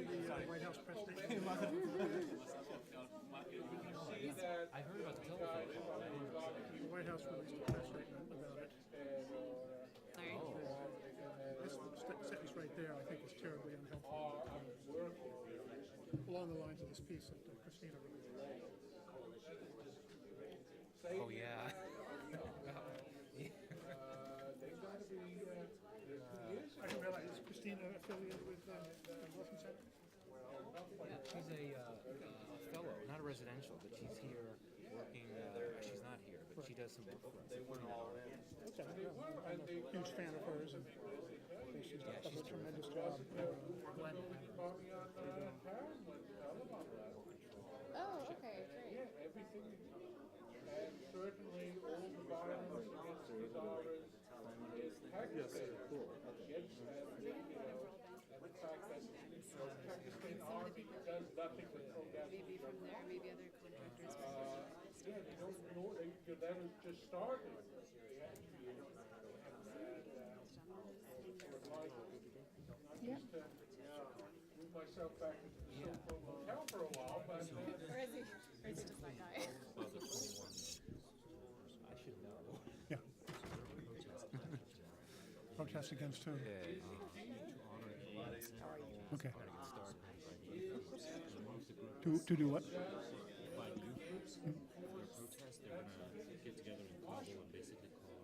be the White House press statement. I heard about the telephone call. The White House released a press statement about it. Sorry. This sentence right there, I think, is terribly unhelpful. Along the lines of this piece that Christina wrote. Oh, yeah. I didn't realize, is Christina affiliated with the Wilson Center? She's a fellow, not a residential, but she's here working. She's not here, but she does some work for us. Okay, I'm a huge fan of hers, and she's done a tremendous job. Oh, okay, great. And certainly all the violence against the daughters is Pakistan. And the fact that the Pakistan army does nothing but throw down. Maybe from there, maybe other contractors. Yeah, they don't know, that was just started. Yep. Move myself back into the so-called hotel for a while, but Or is he just that guy? I should know. Yeah. Protest against who? Okay. To do what? Protest, they're going to get together in Kabul and basically call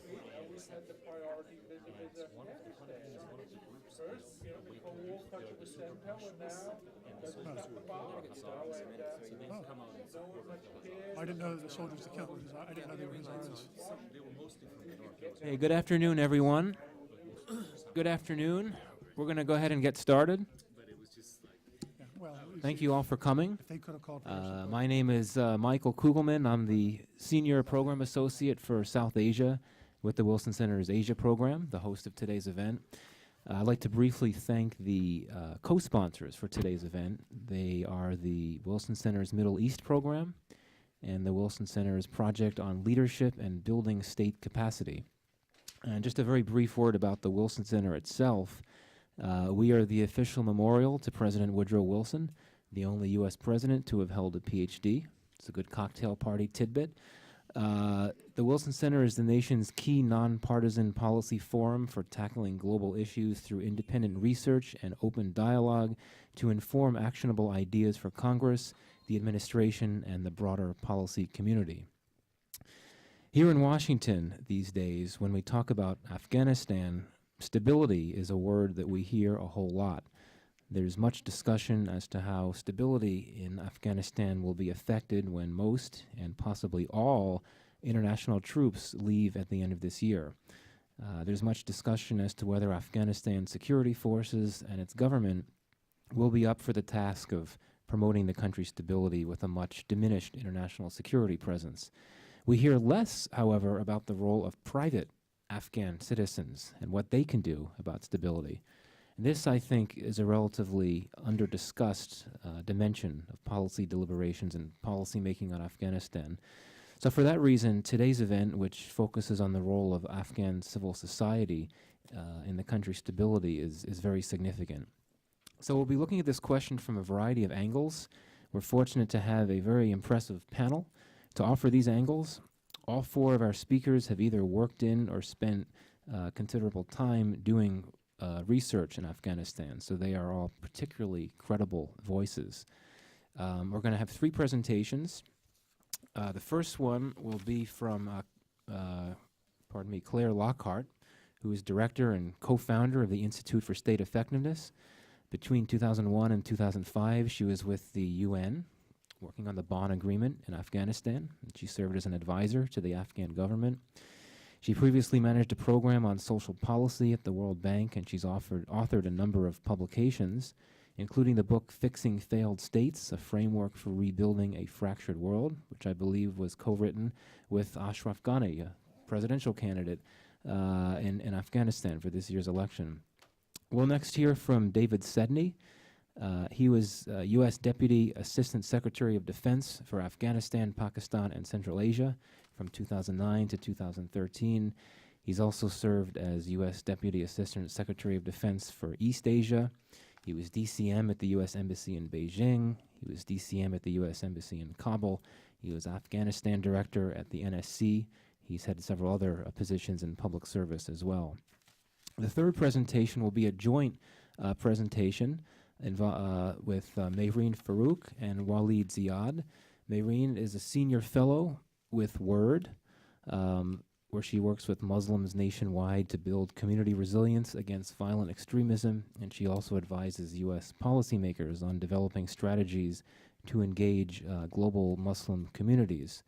we had the priority visit with Afghanistan. First, the Cold War country was sent hell, and now doesn't have the bomb. I didn't know that the soldiers that killed him. I didn't know they were his arms. Hey, good afternoon, everyone. Good afternoon. We're going to go ahead and get started. Yeah, well, Thank you all for coming. if they could have called. My name is Michael Kugelman. I'm the Senior Program Associate for South Asia with the Wilson Center's Asia program, the host of today's event. I'd like to briefly thank the co-sponsors for today's event. They are the Wilson Center's Middle East program and the Wilson Center's Project on Leadership and Building State Capacity. And just a very brief word about the Wilson Center itself. We are the official memorial to President Woodrow Wilson, the only U.S. president to have held a Ph.D. It's a good cocktail party tidbit. The Wilson Center is the nation's key nonpartisan policy forum for tackling global issues through independent research and open dialogue to inform actionable ideas for Congress, the administration, and the broader policy community. Here in Washington these days, when we talk about Afghanistan, stability is a word that we hear a whole lot. There's much discussion as to how stability in Afghanistan will be affected when most and possibly all international troops leave at the end of this year. There's much discussion as to whether Afghanistan security forces and its government will be up for the task of promoting the country's stability with a much diminished international security presence. We hear less, however, about the role of private Afghan citizens and what they can do about stability. This, I think, is a relatively under-discussed dimension of policy deliberations and policy making on Afghanistan. So for that reason, today's event, which focuses on the role of Afghan civil society in the country's stability, is very significant. So we'll be looking at this question from a variety of angles. We're fortunate to have a very impressive panel to offer these angles. All four of our speakers have either worked in or spent considerable time doing research in Afghanistan, so they are all particularly credible voices. We're going to have three presentations. The first one will be from, Claire Lockhart, who is director and co-founder of the Institute for State Effectiveness. Between 2001 and 2005, she was with the UN, working on the Bonn Agreement in Afghanistan. And she served as an advisor to the Afghan government. She previously managed a program on social policy at the World Bank, and she's authored a number of publications, including the book Fixing Failed States, A Framework for Rebuilding a Fractured World, which I believe was co-written with Ashraf Ghani, a presidential candidate in Afghanistan for this year's election. We'll next hear from David Sedney. He was U.S. Deputy Assistant Secretary of Defense for Afghanistan, Pakistan, and Central Asia from 2009 to 2013. He's also served as U.S. Deputy Assistant Secretary of Defense for East Asia. He was DCM at the U.S. Embassy in Beijing. He was DCM at the U.S. Embassy in Kabul. He was Afghanistan Director at the NSC. He's had several other positions in public service as well. The third presentation will be a joint presentation with Mehreen Farouk and Walid Ziad. Mehreen is a senior fellow with WORD, where she works with Muslims nationwide to build community resilience against violent extremism, and she also advises U.S. policymakers on developing strategies to engage global Muslim communities.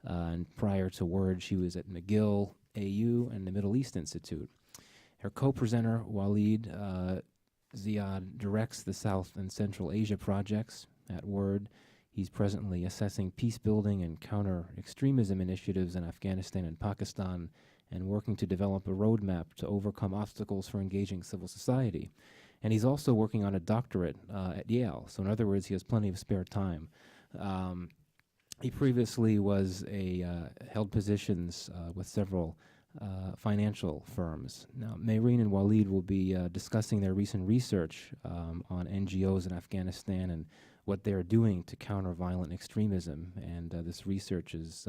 And prior to WORD, she was at McGill, AU, and the Middle East Institute. Her co-presenter, Walid Ziad, directs the South and Central Asia projects at WORD. He's presently assessing peace-building and counter-extremism initiatives in Afghanistan and Pakistan and working to develop a roadmap to overcome obstacles for engaging civil society. And he's also working on a doctorate at Yale. So in other words, he has plenty of spare time. He previously held positions with several financial firms. Now, Mehreen and Walid will be discussing their recent research on NGOs in Afghanistan and what they're doing to counter violent extremism. And this research has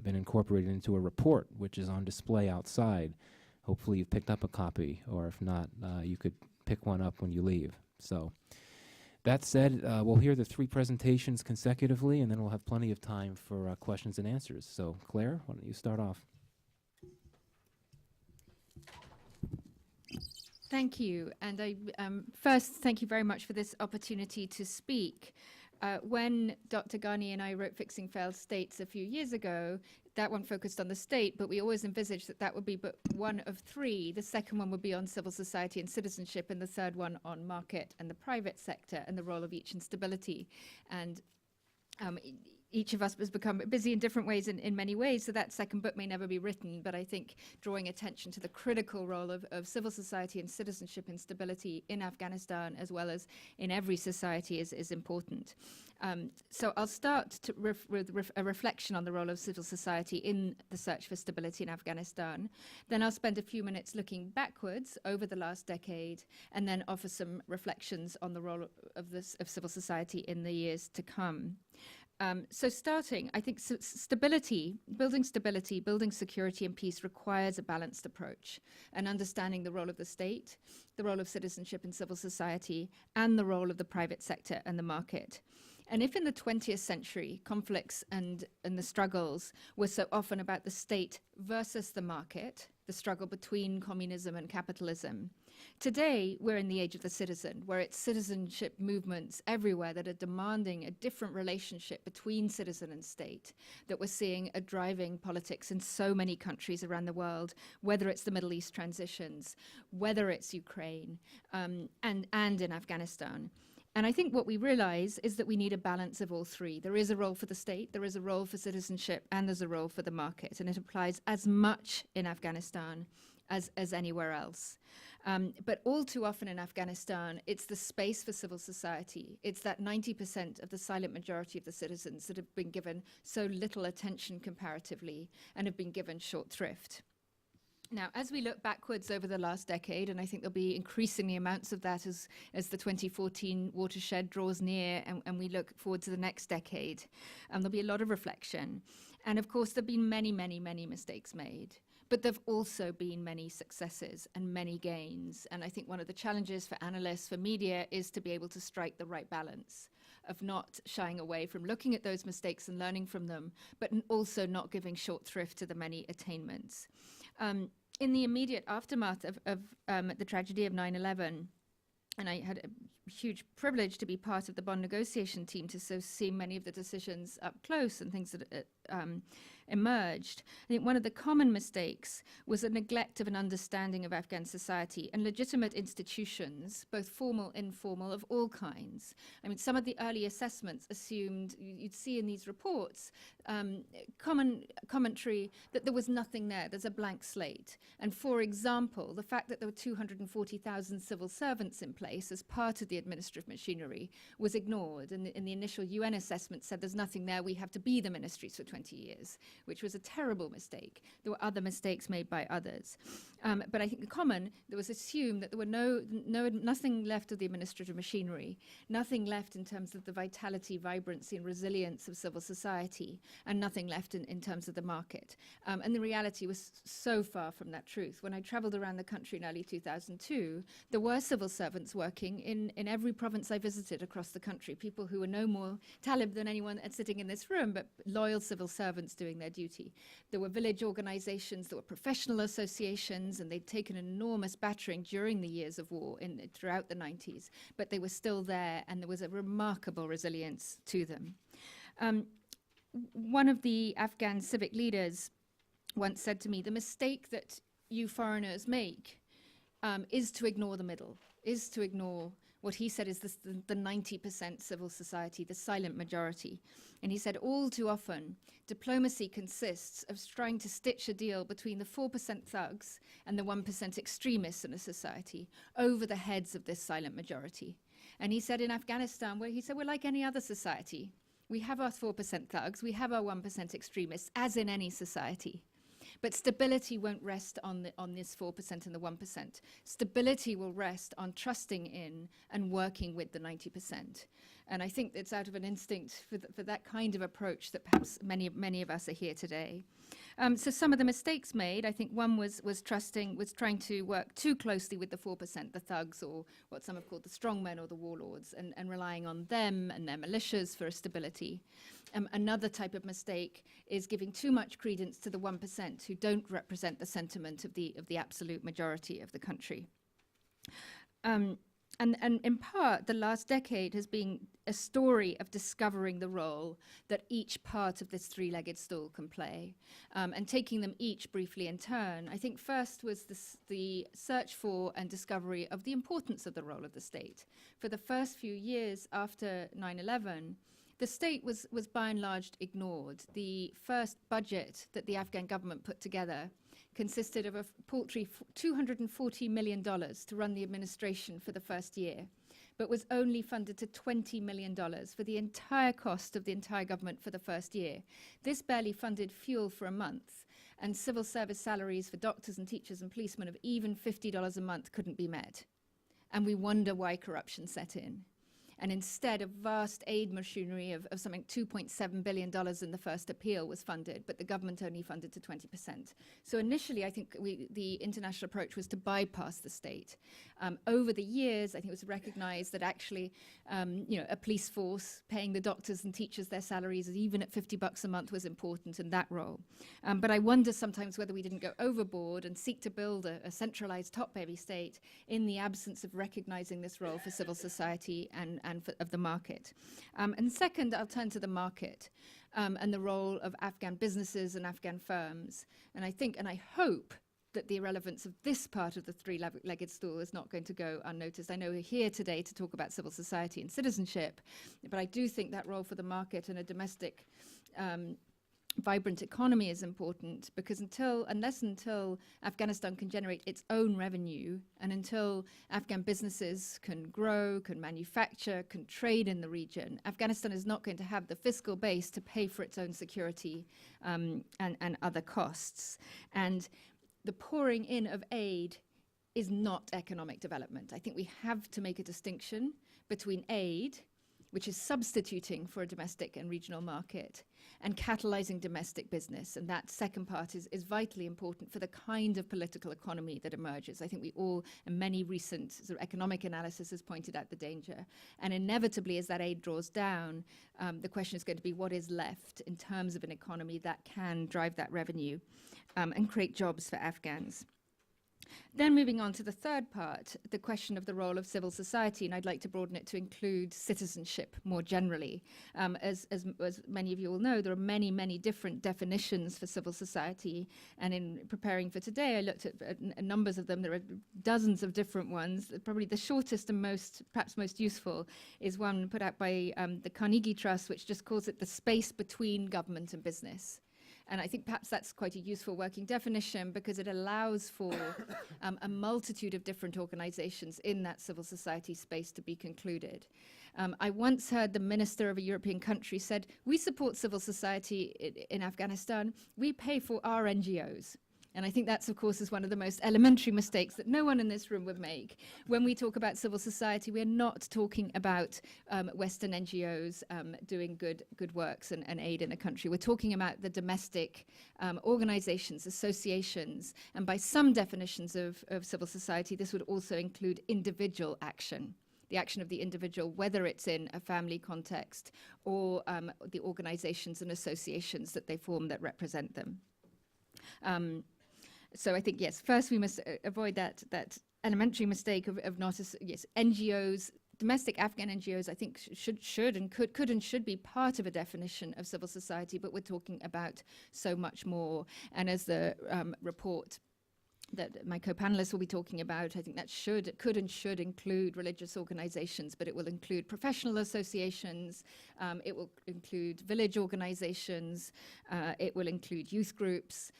been incorporated into a report, which is on display outside. Hopefully you've picked up a copy, or if not, you could pick one up when you leave. So that said, we'll hear the three presentations consecutively, and then we'll have plenty of time for questions and answers. So Claire, why don't you start off? Thank you. And I first, thank you very much for this opportunity to speak. When Dr. Ghani and I wrote Fixing Failed States a few years ago, that one focused on the state, but we always envisaged that that would be but one of three. The second one would be on civil society and citizenship, and the third one on market and the private sector and the role of each in stability. And each of us has become busy in different ways in many ways, so that second book may never be written, but I think drawing attention to the critical role of civil society and citizenship and stability in Afghanistan, as well as in every society, is important. So I'll start with a reflection on the role of civil society in the search for stability in Afghanistan. Then I'll spend a few minutes looking backwards over the last decade, and then offer some reflections on the role of civil society in the years to come. So starting, I think building security and peace requires a balanced approach, and understanding the role of the state, the role of citizenship and civil society, and the role of the private sector and the market. And if in the 20th century, conflicts and the struggles were so often about the state versus the market, the struggle between communism and capitalism, today we're in the age of the citizen, where it's citizenship movements everywhere that are demanding a different relationship between citizen and state, that we're seeing a driving politics in so many countries around the world, whether it's the Middle East transitions, whether it's Ukraine, and in Afghanistan. And I think what we realize is that we need a balance of all three. There is a role for the state, there is a role for citizenship, and there's a role for the market. And it applies as much in Afghanistan as anywhere else. But all too often in Afghanistan, it's the space for civil society. It's that 90% of the silent majority of the citizens that have been given so little attention comparatively and have been given short shrift. Now, as we look backwards over the last decade, and I think there'll be increasingly amounts of that as the 2014 watershed draws near and we look forward to the next decade, there'll be a lot of reflection. And of course, there've been many, many, many mistakes made. But there've also been many successes and many gains. And I think one of the challenges for analysts, for media, is to be able to strike the right balance of not shying away from looking at those mistakes and learning from them, but also not giving short shrift to the many attainments. In the immediate aftermath of the tragedy of 9/11, and I had a huge privilege to be part of the bond negotiation team to see many of the decisions up close and things that emerged. I think one of the common mistakes was a neglect of an understanding of Afghan society and legitimate institutions, both formal, informal, of all kinds. I mean, some of the early assessments assumed, you'd see in these reports, commentary that there was nothing there, there's a blank slate. And for example, the fact that there were 240,000 civil servants in place as part of the administrative machinery was ignored. And in the initial UN assessment said there's nothing there, we have to be the ministries for 20 years. which was a terrible mistake. There were other mistakes made by others. But I think the common, there was assumed that there were nothing left of the administrative machinery, nothing left in terms of the vitality, vibrancy, and resilience of civil society, and nothing left in terms of the market. And the reality was so far from that truth. When I traveled around the country in early 2002, there were civil servants working in every province I visited across the country, people who were no more Talib than anyone sitting in this room, but loyal civil servants doing their duty. There were village organizations, there were professional associations, and they'd taken an enormous battering during the years of war throughout the 90s, but they were still there, and there was a remarkable resilience to them. One of the Afghan civic leaders once said to me, the mistake that you foreigners make is to ignore the middle, is to ignore what he said is the 90% civil society, the silent majority. And he said, all too often, diplomacy consists of trying to stitch a deal between the 4% thugs and the 1% extremists in a society over the heads of this silent majority. And he said in Afghanistan, we're like any other society. We have our 4% thugs, we have our 1% extremists, as in any society. But stability won't rest on this 4% and the 1%. Stability will rest on trusting in and working with the 90%. And I think it's out of an instinct for that kind of approach that perhaps many of us are here today. So some of the mistakes made, I think one was trying to work too closely with the 4%, the thugs, or what some have called the strongmen or the warlords, and relying on them and their militias for stability. Another type of mistake is giving too much credence to the 1% who don't represent the sentiment of the absolute majority of the country. And in part, the last decade has been a story of discovering the role that each part of this three-legged stool can play, and taking them each briefly in turn. I think first was the search for and discovery of the importance of the role of the state. For the first few years after 9/11, the state was by and large ignored. The first budget that the Afghan government put together consisted of a paltry $240 million to run the administration for the first year, but was only funded to $20 million for the entire cost of the entire government for the first year. This barely funded fuel for a month, and civil service salaries for doctors and teachers and policemen of even $50 a month couldn't be met. And we wonder why corruption set in. And instead, a vast aid machinery of something $2.7 billion in the first appeal was funded, but the government only funded to 20%. So initially, I think the international approach was to bypass the state. Over the years, I think it was recognized that actually, a police force paying the doctors and teachers their salaries, even at $50 a month, was important in that role. But I wonder sometimes whether we didn't go overboard and seek to build a centralized top-heavy state in the absence of recognizing this role for civil society and of the market. And second, I'll turn to the market and the role of Afghan businesses and Afghan firms. And I think, and I hope, that the irrelevance of this part of the three-legged stool is not going to go unnoticed. I know we're here today to talk about civil society and citizenship, but I do think that role for the market and a domestic vibrant economy is important, because unless Afghanistan can generate its own revenue, and until Afghan businesses can grow, can manufacture, can trade in the region, Afghanistan is not going to have the fiscal base to pay for its own security and other costs. And the pouring in of aid is not economic development. I think we have to make a distinction between aid, which is substituting for a domestic and regional market, and catalyzing domestic business. And that second part is vitally important for the kind of political economy that emerges. I think we all, and many recent sort of economic analysis has pointed out the danger. And inevitably, as that aid draws down, the question is going to be what is left in terms of an economy that can drive that revenue and create jobs for Afghans. Then moving on to the third part, the question of the role of civil society, and I'd like to broaden it to include citizenship more generally. As many of you will know, there are many different definitions for civil society, and in preparing for today, I looked at numbers of them. There are dozens of different ones. Probably the shortest and perhaps most useful is one put out by the Carnegie Trust, which just calls it the space between government and business. And I think perhaps that's quite a useful working definition because it allows for a multitude of different organizations in that civil society space to be concluded. I once heard the minister of a European country said, we support civil society in Afghanistan, we pay for our NGOs. And I think that's, of course, is one of the most elementary mistakes that no one in this room would make. When we talk about civil society, we're not talking about Western NGOs doing good works and aid in a country. We're talking about the domestic organizations, associations, and by some definitions of civil society, this would also include individual action. The action of the individual, whether it's in a family context or the organizations and associations that they form that represent them. So I think, yes, first we must avoid that elementary mistake of not, yes, NGOs, domestic Afghan NGOs, I think should and could and should be part of a definition of civil society, but we're talking about so much more. And as the report that my co-panelists will be talking about, I think that could and should include religious organizations, but it will include professional associations, it will include village organizations, it will include youth groups,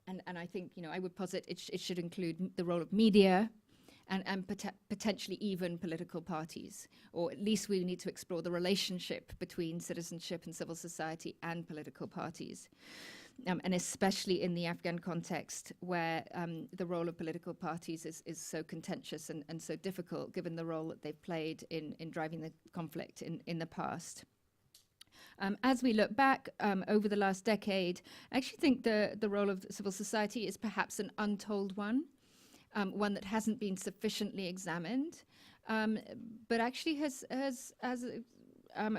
and I think, I would posit it should include the role of media and potentially even political parties, or at least we need to explore the relationship between citizenship and civil society and political parties. And especially in the Afghan context, where the role of political parties is so contentious and so difficult, given the role that they've played in driving the conflict in the past. As we look back over the last decade, I actually think the role of civil society is perhaps an untold one, one that hasn't been sufficiently examined, but actually has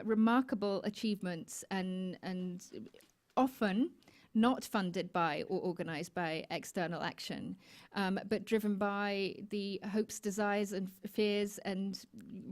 remarkable achievements and often not funded by or organized by external action, but driven by the hopes, desires, and fears and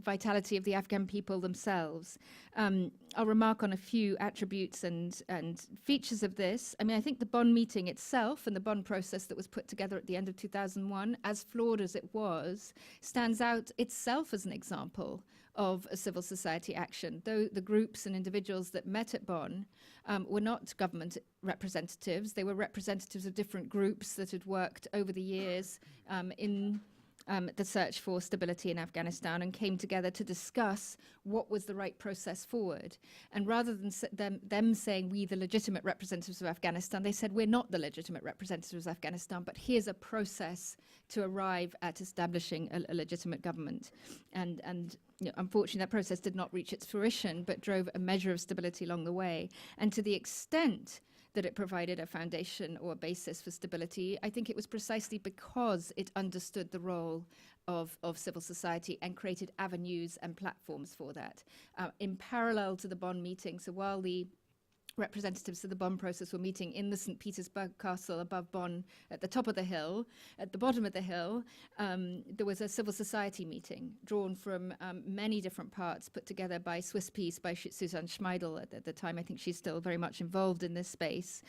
vitality of the Afghan people themselves. I'll remark on a few attributes and features of this. I mean, I think the Bonn meeting itself and the Bonn process that was put together at the end of 2001, as flawed as it was, stands out itself as an example of a civil society action. Though the groups and individuals that met at Bonn were not government representatives, they were representatives of different groups that had worked over the years in the search for stability in Afghanistan and came together to discuss what was the right process forward. And rather than them saying, we the legitimate representatives of Afghanistan, they said, we're not the legitimate representatives of Afghanistan, but here's a process to arrive at establishing a legitimate government. And unfortunately, that process did not reach its fruition, but drove a measure of stability along the way. And to the extent that it provided a foundation or a basis for stability, I think it was precisely because it understood the role of civil society and created avenues and platforms for that. In parallel to the Bonn meeting, so while the representatives of the Bonn process were meeting in the St. Petersburg Castle above Bonn at the top of the hill. At the bottom of the hill, there was a civil society meeting drawn from many different parts, put together by Swiss Peace, by Susanne Schmeidel at the time. I think she's still very much involved in this space,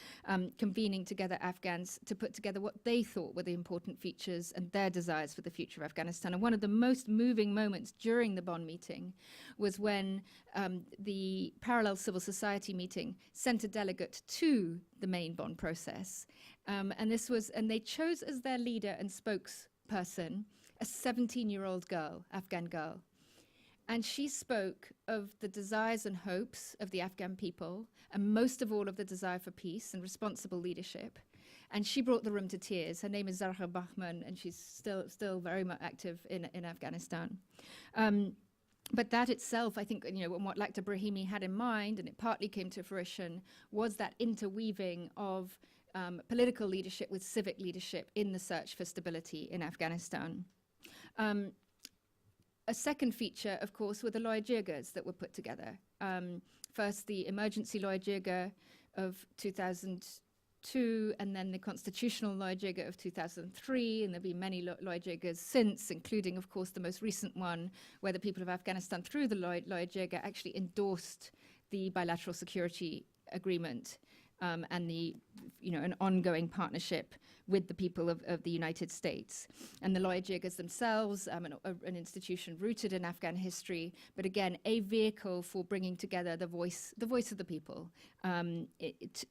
convening together Afghans to put together what they thought were the important features and their desires for the future of Afghanistan. And one of the most moving moments during the Bonn meeting was when the parallel civil society meeting sent a delegate to the main Bonn process. And they chose as their leader and spokesperson a 17-year-old girl, Afghan girl. And she spoke of the desires and hopes of the Afghan people, and most of all of the desire for peace and responsible leadership. And she brought the room to tears. Her name is Zarha Bahman, and she's still very much active in Afghanistan. But that itself, I think, what Lakhdar Brahimi had in mind, and it partly came to fruition, was that interweaving of political leadership with civic leadership in the search for stability in Afghanistan. A second feature, of course, were the Loya Jirgas that were put together. First, the emergency Loya Jirga of 2002, and then the constitutional Loya Jirga of 2003, and there have been many Loya Jirgas since, including, of course, the most recent one, where the people of Afghanistan, through the Loya Jirga, actually endorsed the bilateral security agreement and the, an ongoing partnership with the people of the United States. And the lawyer jiggers themselves, an institution rooted in Afghan history, but again, a vehicle for bringing together the voice of the people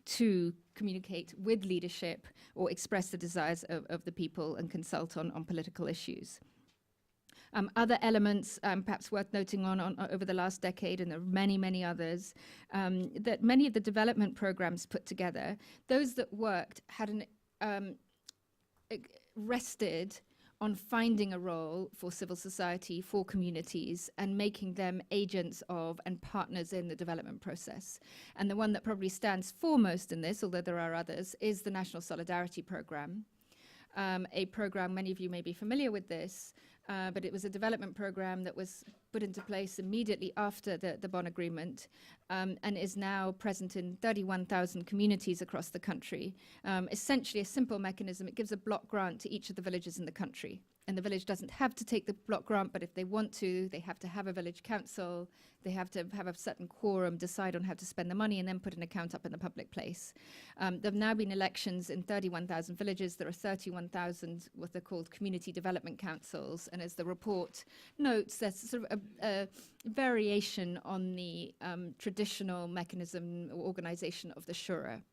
to communicate with leadership or express the desires of the people and consult on political issues. Other elements, perhaps worth noting on over the last decade, and there are many, many others, that many of the development programs put together, those that worked had rested on finding a role for civil society, for communities, and making them agents of and partners in the development process. And the one that probably stands foremost in this, although there are others, is the National Solidarity Program. A program, many of you may be familiar with this, but it was a development program that was put into place immediately after the Bonn Agreement, and is now present in 31,000 communities across the country. Essentially a simple mechanism. It gives a block grant to each of the villages in the country. And the village doesn't have to take the block grant, but if they want to, they have to have a village council, they have to have a certain quorum, decide on how to spend the money, and then put an account up in the public place. There have now been elections in 31,000 villages. There are 31,000 what they're called community development councils. And as the report notes, there's sort of a variation on the traditional mechanism or organization of the Shura,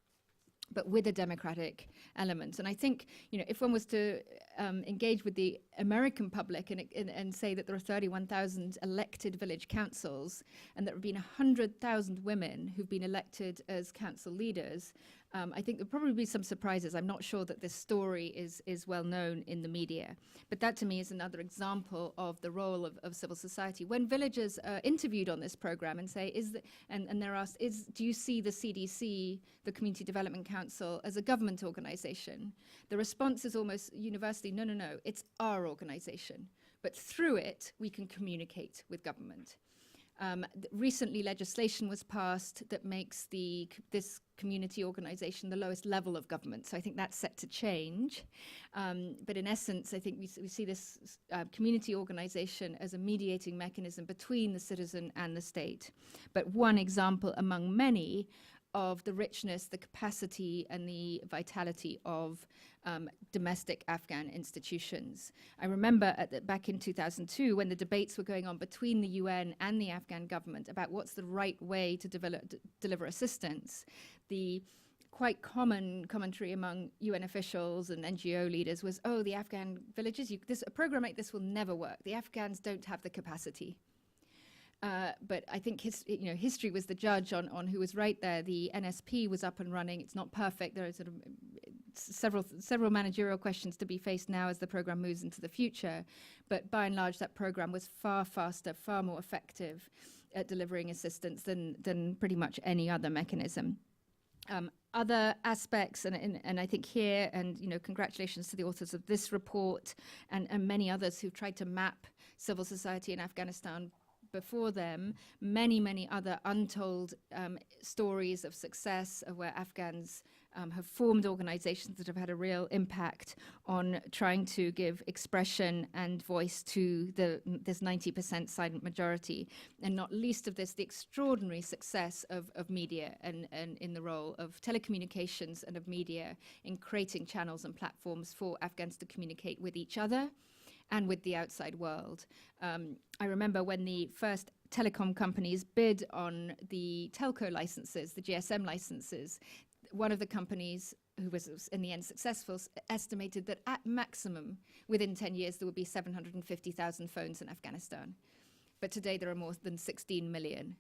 but with a democratic element. And I think, if one was to engage with the American public and say that there are 31,000 elected village councils and there have been 100,000 women who've been elected as council leaders, I think there'll probably be some surprises. I'm not sure that this story is well known in the media. But that to me is another example of the role of civil society. When villagers are interviewed on this program and say, and they're asked, do you see the CDC, the Community Development Council, as a government organization? The response is almost universally, no, it's our organization. But through it, we can communicate with government. Recently, legislation was passed that makes this community organization the lowest level of government. So I think that's set to change. But in essence, I think we see this community organization as a mediating mechanism between the citizen and the state. But one example among many of the richness, the capacity, and the vitality of domestic Afghan institutions. I remember back in 2002 when the debates were going on between the UN and the Afghan government about what's the right way to deliver assistance. The quite common commentary among UN officials and NGO leaders was, the Afghan villages, a program like this will never work. The Afghans don't have the capacity. But I think history was the judge on who was right there. The NSP was up and running. It's not perfect. There are sort of several managerial questions to be faced now as the program moves into the future. But by and large, that program was far faster, far more effective at delivering assistance than pretty much any other mechanism. Other aspects, and I think here, and congratulations to the authors of this report and many others who've tried to map civil society in Afghanistan before them, many other untold stories of success of where Afghans have formed organizations that have had a real impact on trying to give expression and voice to this 90% silent majority, and not least of this, the extraordinary success of media and in the role of telecommunications and of media in creating channels and platforms for Afghans to communicate with each other and with the outside world. I remember when the first telecom companies bid on the telco licenses, the GSM licenses, one of the companies who was in the end successful estimated that at maximum, within 10 years, there would be 750,000 phones in Afghanistan. But today there are more than 16 million.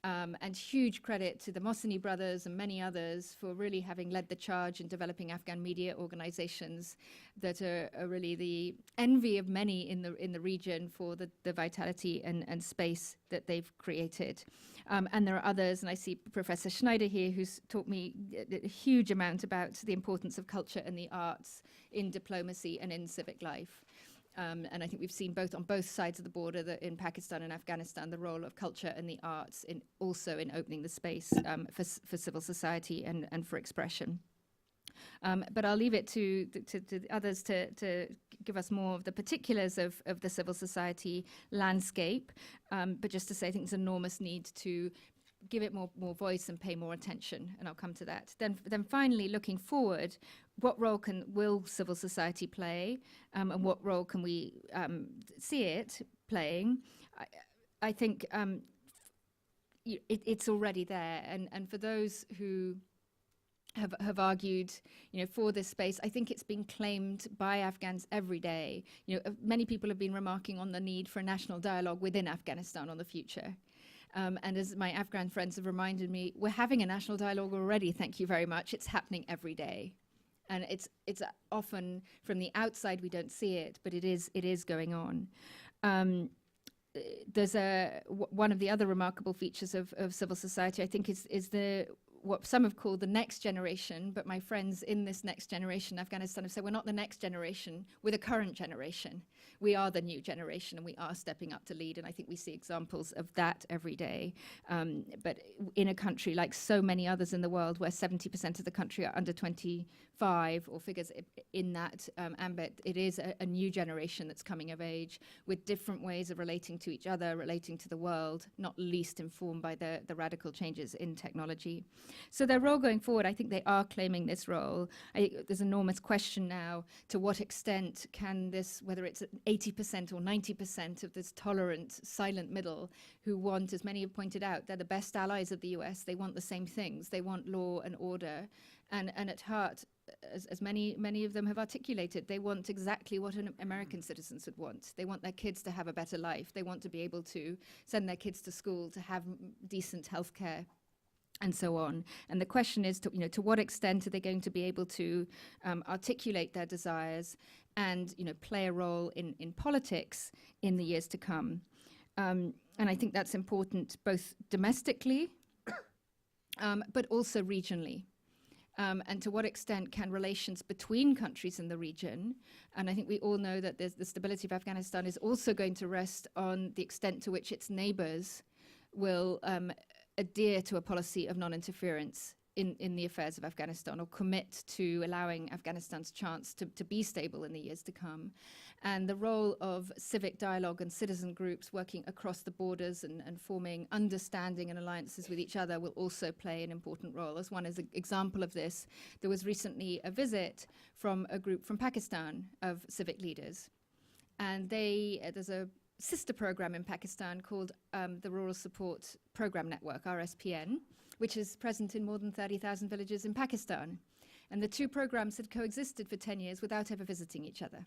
And huge credit to the Mohseni brothers and many others for really having led the charge in developing Afghan media organizations that are really the envy of many in the region for the vitality and space that they've created. And there are others, and I see Professor Schneider here, who's taught me a huge amount about the importance of culture and the arts in diplomacy and in civic life. And I think we've seen on both sides of the border, that in Pakistan and Afghanistan, the role of culture and the arts also in opening the space for civil society and for expression. But I'll leave it to others to give us more of the particulars of the civil society landscape. But just to say, I think there's enormous need to give it more voice and pay more attention, and I'll come to that. Then finally, looking forward, what role will civil society play, and what role can we see it playing? I think it's already there, and for those who have argued, for this space, I think it's been claimed by Afghans every day. Many people have been remarking on the need for a national dialogue within Afghanistan on the future. And as my Afghan friends have reminded me, we're having a national dialogue already, thank you very much. It's happening every day. And it's often from the outside we don't see it, but it is going on. There's one of the other remarkable features of civil society, I think, is what some have called the next generation, but my friends in this next generation, Afghanistan, have said we're not the next generation, we're the current generation. We are the new generation, and we are stepping up to lead, and I think we see examples of that every day. But in a country like so many others in the world, where 70% of the country are under 25, or figures in that ambit, it is a new generation that's coming of age with different ways of relating to each other, relating to the world, not least informed by the radical changes in technology. So their role going forward, I think they are claiming this role. There's an enormous question now, to what extent can this, whether it's 80% or 90% of this tolerant, silent middle who want, as many have pointed out, they're the best allies of the US, they want the same things, they want law and order, and at heart, as many of them have articulated, they want exactly what American citizens would want. They want their kids to have a better life, they want to be able to send their kids to school, to have decent health care, and so on. And the question is, to what extent are they going to be able to articulate their desires and play a role in politics in the years to come? And I think that's important both domestically, but also regionally. And to what extent can relations between countries in the region, and I think we all know that the stability of Afghanistan is also going to rest on the extent to which its neighbors will adhere to a policy of non-interference in the affairs of Afghanistan, or commit to allowing Afghanistan's chance to be stable in the years to come. And the role of civic dialogue and citizen groups working across the borders and forming understanding and alliances with each other will also play an important role. As one example of this, there was recently a visit from a group from Pakistan of civic leaders. And there's a sister program in Pakistan called the Rural Support Program Network, RSPN, which is present in more than 30,000 villages in Pakistan. And the two programs had coexisted for 10 years without ever visiting each other.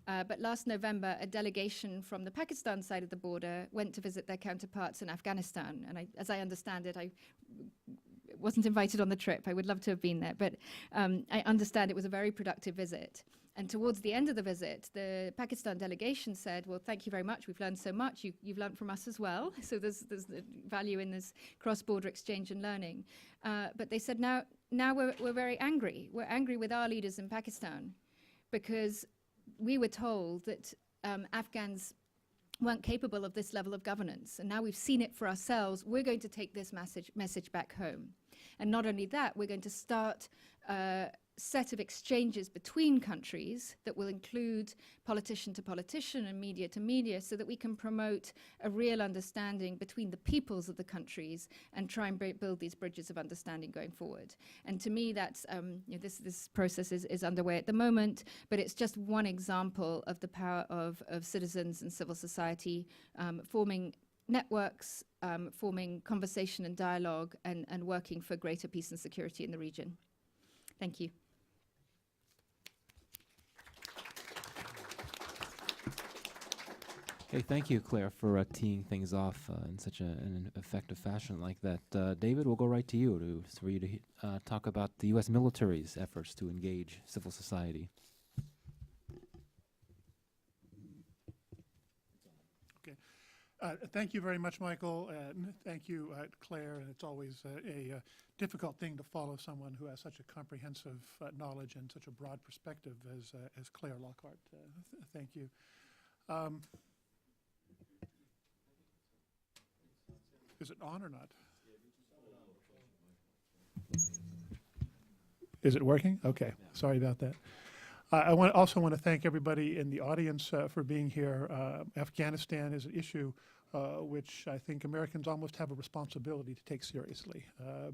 But last November, a delegation from the Pakistan side of the border went to visit their counterparts in Afghanistan. And as I understand it, I wasn't invited on the trip. I would love to have been there. But I understand it was a very productive visit. And towards the end of the visit, the Pakistan delegation said, well, thank you very much. We've learned so much. You've learned from us as well. So there's value in this cross-border exchange and learning. But they said, now we're very angry. We're angry with our leaders in Pakistan because we were told that Afghans weren't capable of this level of governance. And now we've seen it for ourselves. We're going to take this message back home. And not only that, we're going to start set of exchanges between countries that will include politician to politician and media to media, so that we can promote a real understanding between the peoples of the countries and try and build these bridges of understanding going forward. And to me, that's this process is underway at the moment, but it's just one example of the power of citizens and civil society forming networks, forming conversation and dialogue, and working for greater peace and security in the region. Thank you. Okay, thank you, Claire, for teeing things off in such an effective fashion like that. David, we'll go right to you for you to talk about the U.S. military's efforts to engage civil society. Okay. Thank you very much, Michael. Thank you, Claire. And it's always a difficult thing to follow someone who has such a comprehensive knowledge and such a broad perspective as Claire Lockhart. Thank you. Is it on or not? Is it working? Okay, sorry about that. I also want to thank everybody in the audience for being here. Afghanistan is an issue which I think Americans almost have a responsibility to take seriously,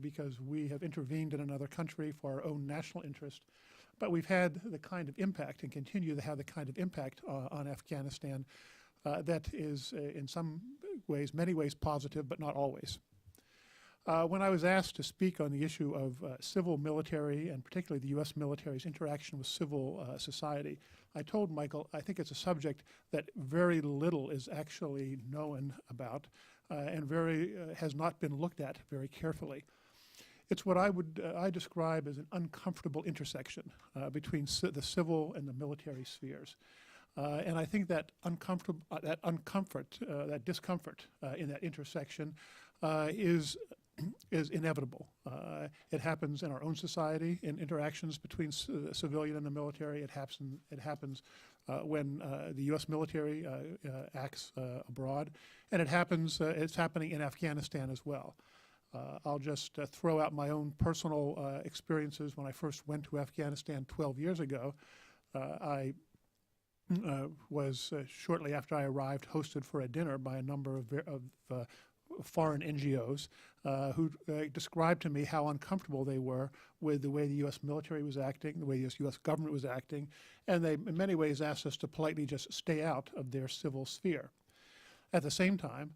because we have intervened in another country for our own national interest, but we've had the kind of impact and continue to have the kind of impact on Afghanistan that is in some ways, many ways positive, but not always. When I was asked to speak on the issue of civil military, and particularly the U.S. military's interaction with civil society, I told Michael I think it's a subject that very little is actually known about and has not been looked at very carefully. It's what I describe as an uncomfortable intersection between the civil and the military spheres. And I think that that discomfort in that intersection is inevitable. It happens in our own society, in interactions between the civilian and the military. It happens when the U.S. military acts abroad, and it's happening in Afghanistan as well. I'll just throw out my own personal experiences. When I first went to Afghanistan 12 years ago, I was, shortly after I arrived, hosted for a dinner by a number of foreign NGOs who described to me how uncomfortable they were with the way the U.S. military was acting, the way the U.S. government was acting, and they in many ways asked us to politely just stay out of their civil sphere. At the same time,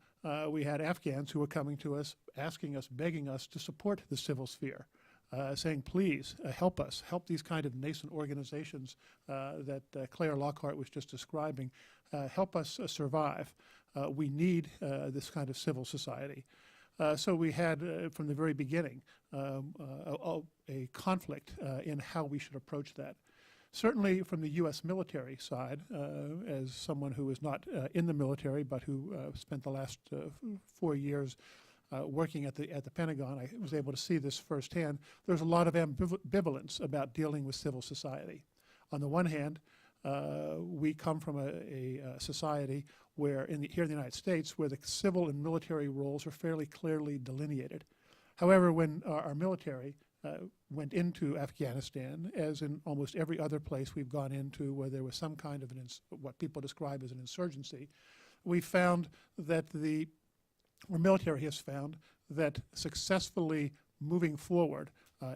we had Afghans who were coming to us, asking us, begging us to support the civil sphere, saying, please help us, help these kind of nascent organizations that Claire Lockhart was just describing, help us survive. We need this kind of civil society. So we had, from the very beginning, a conflict in how we should approach that. Certainly from the U.S. military side, as someone who is not in the military but who spent the last 4 years working at the Pentagon, I was able to see this firsthand. There's a lot of ambivalence about dealing with civil society. On the one hand, we come from a society where, here in the United States, where the civil and military roles are fairly clearly delineated. However, when our military went into Afghanistan, as in almost every other place we've gone into where there was some kind of what people describe as an insurgency, we found that our military has found that successfully moving forward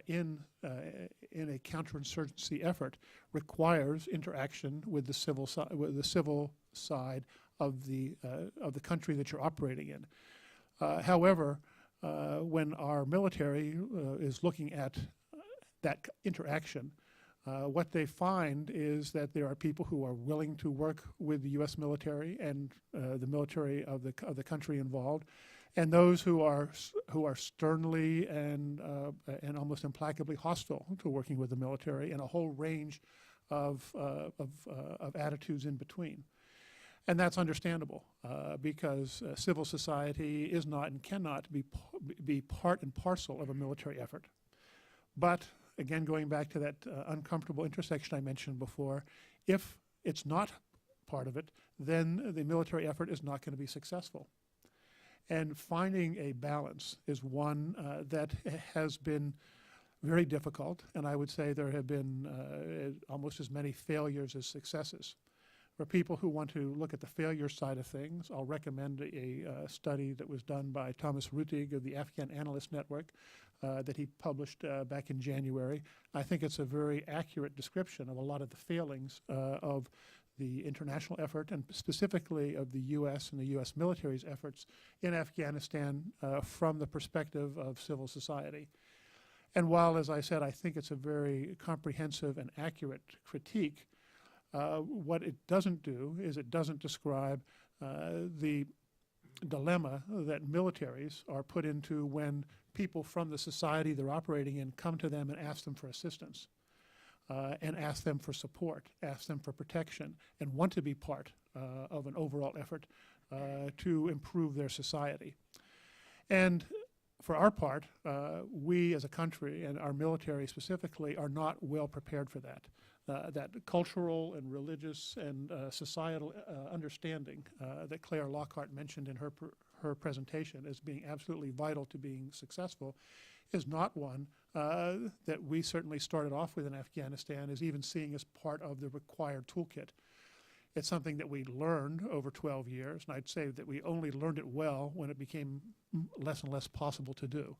in a counterinsurgency effort requires interaction with the civil side of the country that you're operating in. However, when our military is looking at that interaction, what they find is that there are people who are willing to work with the U.S. military and the military of the country involved, and those who are sternly and almost implacably hostile to working with the military, and a whole range of attitudes in between. And that's understandable because civil society is not and cannot be part and parcel of a military effort. But again, going back to that uncomfortable intersection I mentioned before, if it's not part of it, then the military effort is not going to be successful. And finding a balance is one that has been very difficult, and I would say there have been almost as many failures as successes. For people who want to look at the failure side of things, I'll recommend a study that was done by Thomas Rutig of the Afghan Analyst Network that he published back in January. I think it's a very accurate description of a lot of the failings of the international effort, and specifically of the U.S. and the U.S. military's efforts in Afghanistan from the perspective of civil society. And while, as I said, I think it's a very comprehensive and accurate critique, what it doesn't do is it doesn't describe the dilemma that militaries are put into when people from the society they're operating in come to them and ask them for assistance, and ask them for support, ask them for protection, and want to be part of an overall effort to improve their society. And for our part, we as a country, and our military specifically, are not well prepared for that. That cultural and religious and societal understanding that Claire Lockhart mentioned in her presentation as being absolutely vital to being successful is not one that we certainly started off with in Afghanistan as even seeing as part of the required toolkit. It's something that we learned over 12 years, and I'd say that we only learned it well when it became less and less possible to do.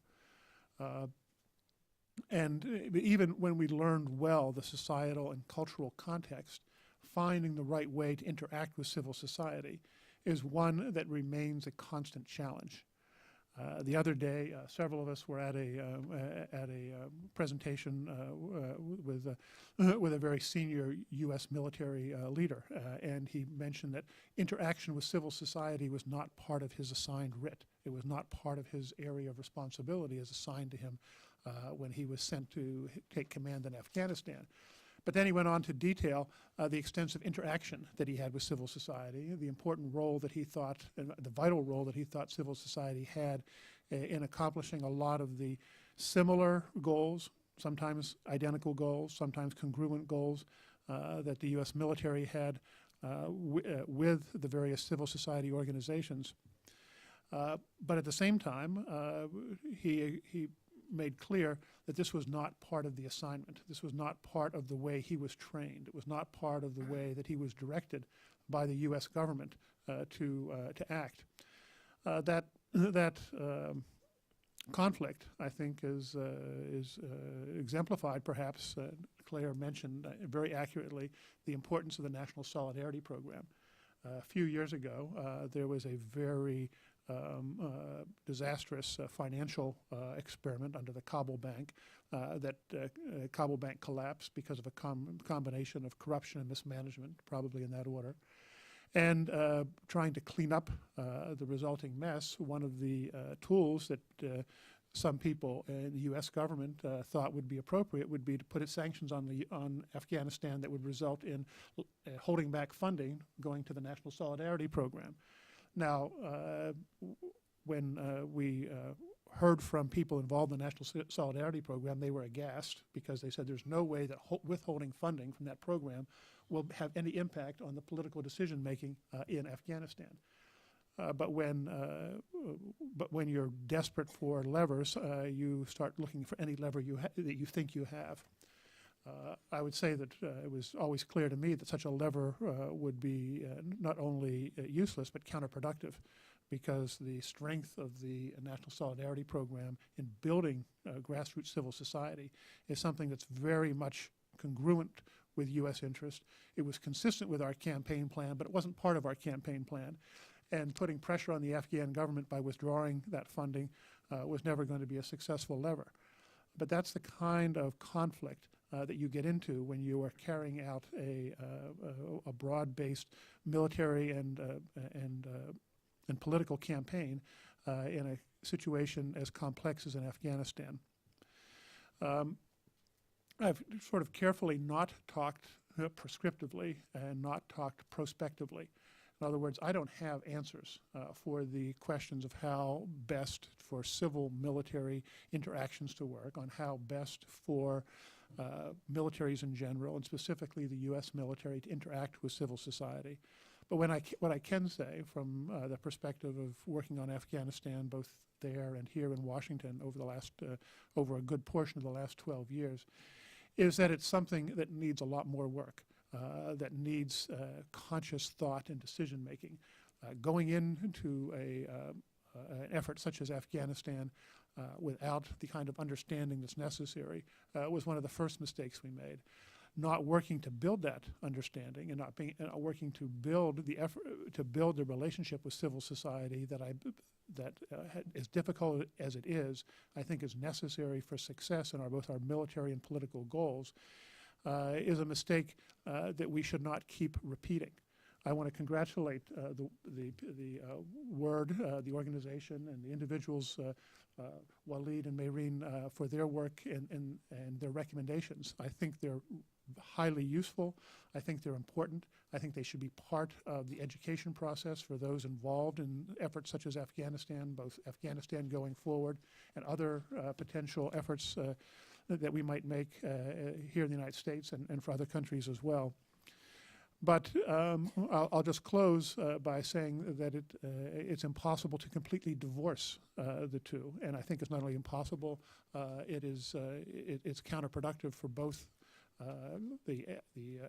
And even when we learned well the societal and cultural context, finding the right way to interact with civil society is one that remains a constant challenge. The other day, several of us were at a presentation with a very senior U.S. military leader, and he mentioned that interaction with civil society was not part of his assigned writ. It was not part of his area of responsibility as assigned to him when he was sent to take command in Afghanistan. But then he went on to detail the extensive interaction that he had with civil society, the important role that he thought, the vital role that he thought civil society had in accomplishing a lot of the similar goals, sometimes identical goals, sometimes congruent goals that the U.S. military had with the various civil society organizations. But at the same time, he made clear that this was not part of the assignment. This was not part of the way he was trained. It was not part of the way that he was directed by the U.S. government to act. That conflict, I think, is exemplified, perhaps. Claire mentioned very accurately the importance of the National Solidarity Program. A few years ago, there was a very disastrous financial experiment under the Kabul Bank that Kabul Bank collapsed because of a combination of corruption and mismanagement, probably in that order. And trying to clean up the resulting mess, one of the tools that some people in the U.S. government thought would be appropriate would be to put sanctions on Afghanistan that would result in holding back funding going to the National Solidarity Program. Now, when we heard from people involved in the National Solidarity Program, they were aghast because they said there's no way that withholding funding from that program will have any impact on the political decision-making in Afghanistan. But when you're desperate for levers, you start looking for any lever that you think you have. I would say that it was always clear to me that such a lever would be not only useless but counterproductive, because the strength of the National Solidarity Program in building grassroots civil society is something that's very much congruent with U.S. interest. It was consistent with our campaign plan, but it wasn't part of our campaign plan. And putting pressure on the Afghan government by withdrawing that funding was never going to be a successful lever. But that's the kind of conflict that you get into when you are carrying out a broad-based military and political campaign in a situation as complex as in Afghanistan. I've sort of carefully not talked prescriptively and not talked prospectively. In other words, I don't have answers for the questions of how best for civil-military interactions to work, on how best for militaries in general, and specifically the U.S. military, to interact with civil society. But what I can say from the perspective of working on Afghanistan, both there and here in Washington over a good portion of the last 12 years, is that it's something that needs a lot more work, that needs conscious thought and decision-making. Going into an effort such as Afghanistan without the kind of understanding that's necessary was one of the first mistakes we made. Not working to build that understanding and not working to build the relationship with civil society that as difficult as it is, I think is necessary for success in both our military and political goals, is a mistake that we should not keep repeating. I want to congratulate the organization and the individuals, Waleed and Mayreen, for their work and their recommendations. I think they're highly useful. I think they're important. I think they should be part of the education process for those involved in efforts such as Afghanistan, both Afghanistan going forward and other potential efforts that we might make here in the United States and for other countries as well. But I'll just close by saying that it's impossible to completely divorce the two, and I think it's not only impossible, it's counterproductive for both the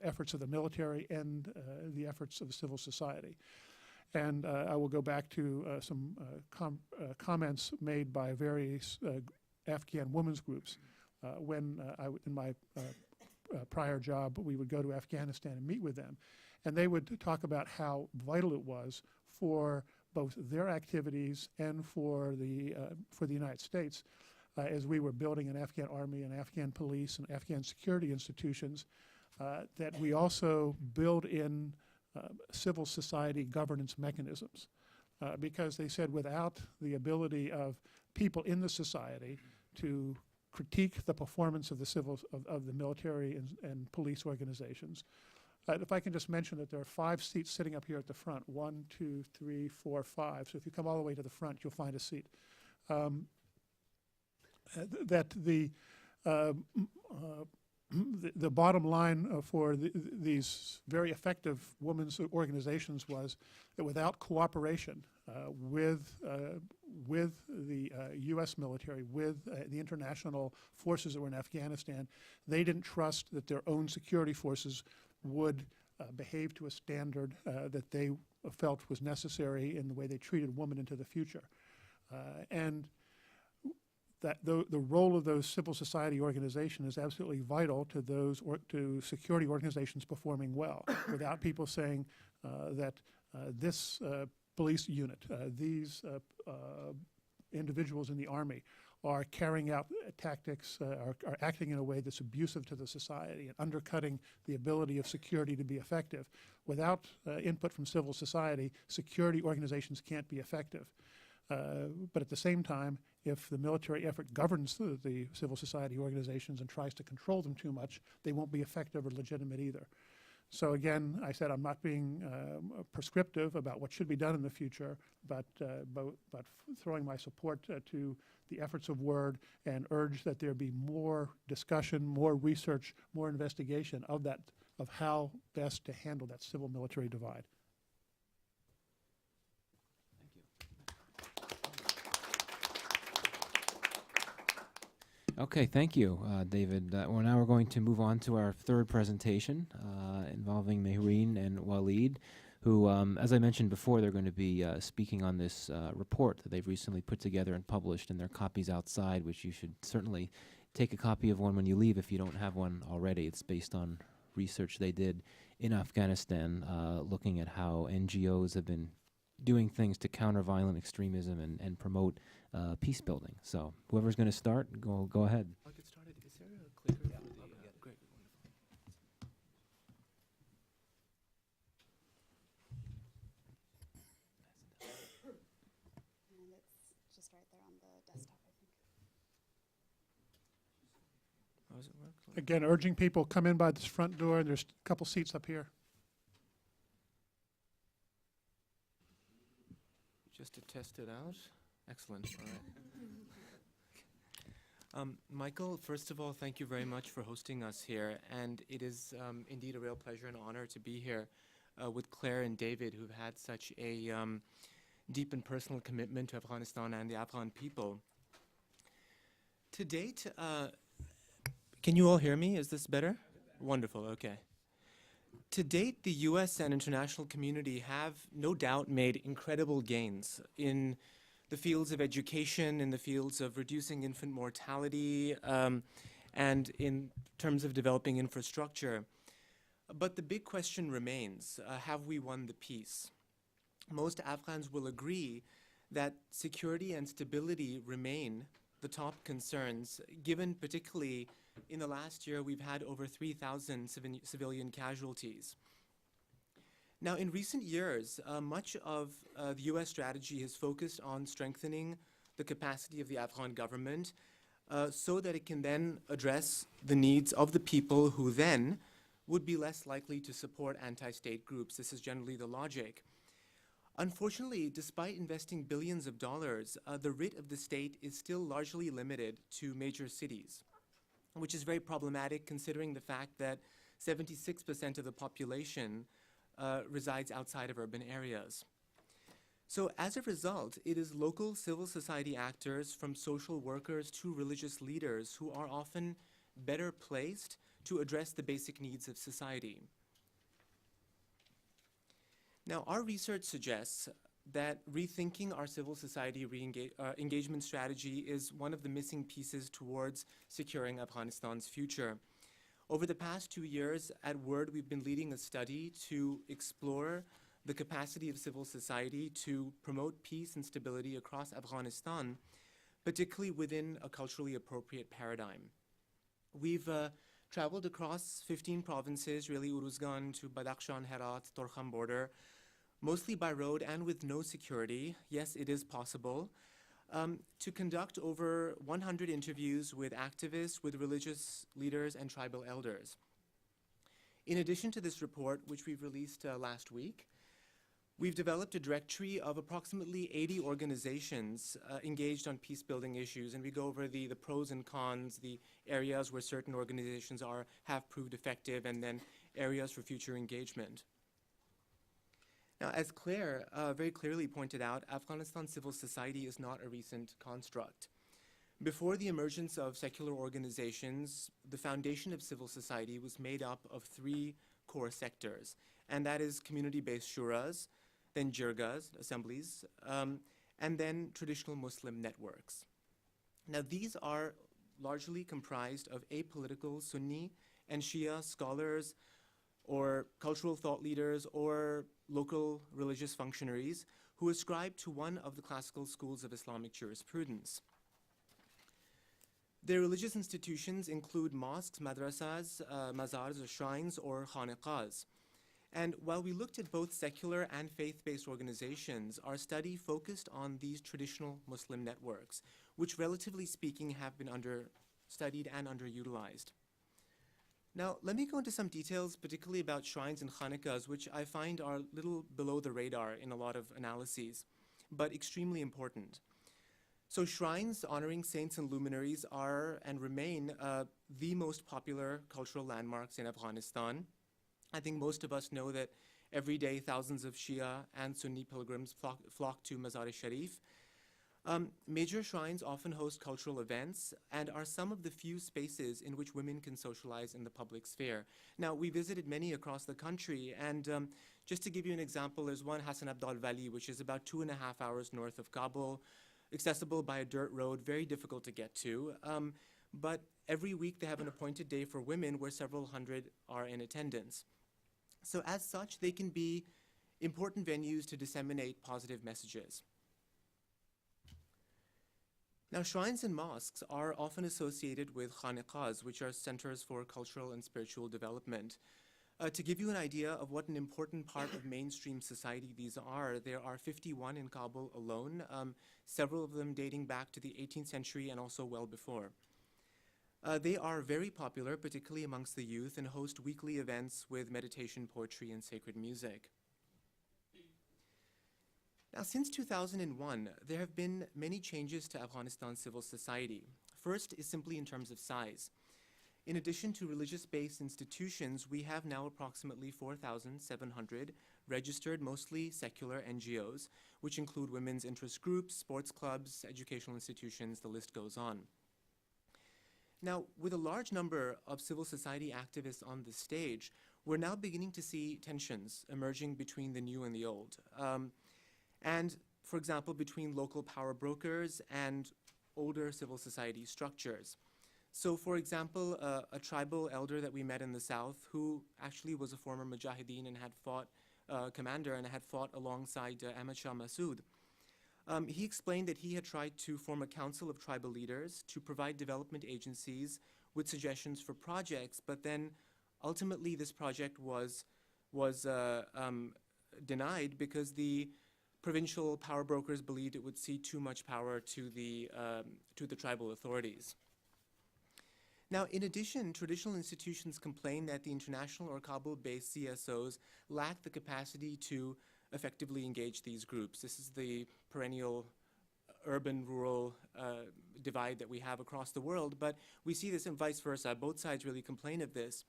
efforts of the military and the efforts of the civil society. And I will go back to some comments made by various Afghan women's groups. When in my prior job, we would go to Afghanistan and meet with them. And they would talk about how vital it was for both their activities and for the United States as we were building an Afghan army and Afghan police and Afghan security institutions, that we also build in civil society governance mechanisms. Because they said without the ability of people in the society to critique the performance of the military and police organizations. If I can just mention that there are 5 seats sitting up here at the front, 1, 2, 3, 4, 5. So if you come all the way to the front, you'll find a seat. That the bottom line for these very effective women's organizations was that without cooperation with the U.S. military, with the international forces that were in Afghanistan, they didn't trust that their own security forces would behave to a standard that they felt was necessary in the way they treated women into the future. And that the role of those civil society organizations is absolutely vital to those to security organizations performing well. Without people saying that this police unit, these individuals in the army are carrying out tactics, are acting in a way that's abusive to the society and undercutting the ability of security to be effective. Without input from civil society, security organizations can't be effective. But at the same time, if the military effort governs the civil society organizations and tries to control them too much, they won't be effective or legitimate either. So again, I said I'm not being prescriptive about what should be done in the future, but throwing my support to the efforts of WORD and urge that there be more discussion, more research, more investigation of how best to handle that civil-military divide. Okay, thank you, David. Well, now we're going to move on to our third presentation involving Mehreen and Waleed, who, as I mentioned before, they're going to be speaking on this report that they've recently put together and published, and there are copies outside, which you should certainly take a copy of one when you leave if you don't have one already. It's based on research they did in Afghanistan, looking at how NGOs have been doing things to counter violent extremism and promote peace building. So whoever's going to start, go ahead. I'll get started. Is there a clicker? Yeah, great, wonderful. And it's just right there on the desktop, I think. How does it work? Again, urging people come in by this front door, and there's a couple seats up here. Just to test it out. Excellent. All right. Michael, first of all, thank you very much for hosting us here. And it is indeed a real pleasure and honor to be here with Claire and David, who've had such a deep and personal commitment to Afghanistan and the Afghan people. To date, can you all hear me? Is this better? Wonderful, okay. To date, the U.S. and international community have no doubt made incredible gains in the fields of education, in the fields of reducing infant mortality, and in terms of developing infrastructure. But the big question remains, have we won the peace? Most Afghans will agree that security and stability remain the top concerns, given particularly in the last year we've had over 3,000 civilian casualties. Now, in recent years, much of the U.S. strategy has focused on strengthening the capacity of the Afghan government so that it can then address the needs of the people who then would be less likely to support anti-state groups. This is generally the logic. Unfortunately, despite investing billions of dollars, the writ of the state is still largely limited to major cities, which is very problematic considering the fact that 76% of the population resides outside of urban areas. So as a result, it is local civil society actors, from social workers to religious leaders, who are often better placed to address the basic needs of society. Now, our research suggests that rethinking our civil society engagement strategy is one of the missing pieces towards securing Afghanistan's future. Over the past 2 years, at WORD, we've been leading a study to explore the capacity of civil society to promote peace and stability across Afghanistan, particularly within a culturally appropriate paradigm. We've traveled across 15 provinces, really Uruzgan to Badakhshan, Herat, Torkham border, mostly by road and with no security. Yes, it is possible. To conduct over 100 interviews with activists, with religious leaders, and tribal elders. In addition to this report, which we've released last week, we've developed a directory of approximately 80 organizations engaged on peace-building issues, and we go over the pros and cons, the areas where certain organizations have proved effective, and then areas for future engagement. Now, as Claire very clearly pointed out, Afghanistan civil society is not a recent construct. Before the emergence of secular organizations, the foundation of civil society was made up of 3 core sectors, and that is community-based shuras, then jirgas, assemblies, and then traditional Muslim networks. Now, these are largely comprised of apolitical Sunni and Shia scholars or cultural thought leaders or local religious functionaries who ascribe to one of the classical schools of Islamic jurisprudence. Their religious institutions include mosques, madrasas, mazars or shrines, or khanaqahs. And while we looked at both secular and faith-based organizations, our study focused on these traditional Muslim networks, which relatively speaking have been understudied and underutilized. Now, let me go into some details, particularly about shrines and khanaqahs, which I find are a little below the radar in a lot of analyses, but extremely important. So shrines honoring saints and luminaries are and remain the most popular cultural landmarks in Afghanistan. I think most of us know that every day thousands of Shia and Sunni pilgrims flock to Mazar-e-Sharif. Major shrines often host cultural events and are some of the few spaces in which women can socialize in the public sphere. Now, we visited many across the country, and just to give you an example, there's one, Hassan Abdal Valley, which is about 2.5 hours north of Kabul, accessible by a dirt road, very difficult to get to. But every week they have an appointed day for women where several hundred are in attendance. So as such, they can be important venues to disseminate positive messages. Now, shrines and mosques are often associated with khanaqahs, which are centers for cultural and spiritual development. To give you an idea of what an important part of mainstream society these are, there are 51 in Kabul alone, several of them dating back to the 18th century and also well before. They are very popular, particularly amongst the youth, and host weekly events with meditation, poetry, and sacred music. Now, since 2001, there have been many changes to Afghanistan's civil society. First is simply in terms of size. In addition to religious-based institutions, we have now approximately 4,700 registered, mostly secular NGOs, which include women's interest groups, sports clubs, educational institutions, the list goes on. Now, with a large number of civil society activists on the stage, we're now beginning to see tensions emerging between the new and the old. And, for example, between local power brokers and older civil society structures. So, for example, a tribal elder that we met in the south, who actually was a former Mujahideen and had fought, commander, and had fought alongside Ahmad Shah Massoud, he explained that he had tried to form a council of tribal leaders to provide development agencies with suggestions for projects, but then ultimately this project was denied because the provincial power brokers believed it would cede too much power to the tribal authorities. Now, in addition, traditional institutions complain that the international or Kabul-based CSOs lack the capacity to effectively engage these groups. This is the perennial urban-rural divide that we have across the world, but we see this and vice versa. Both sides really complain of this.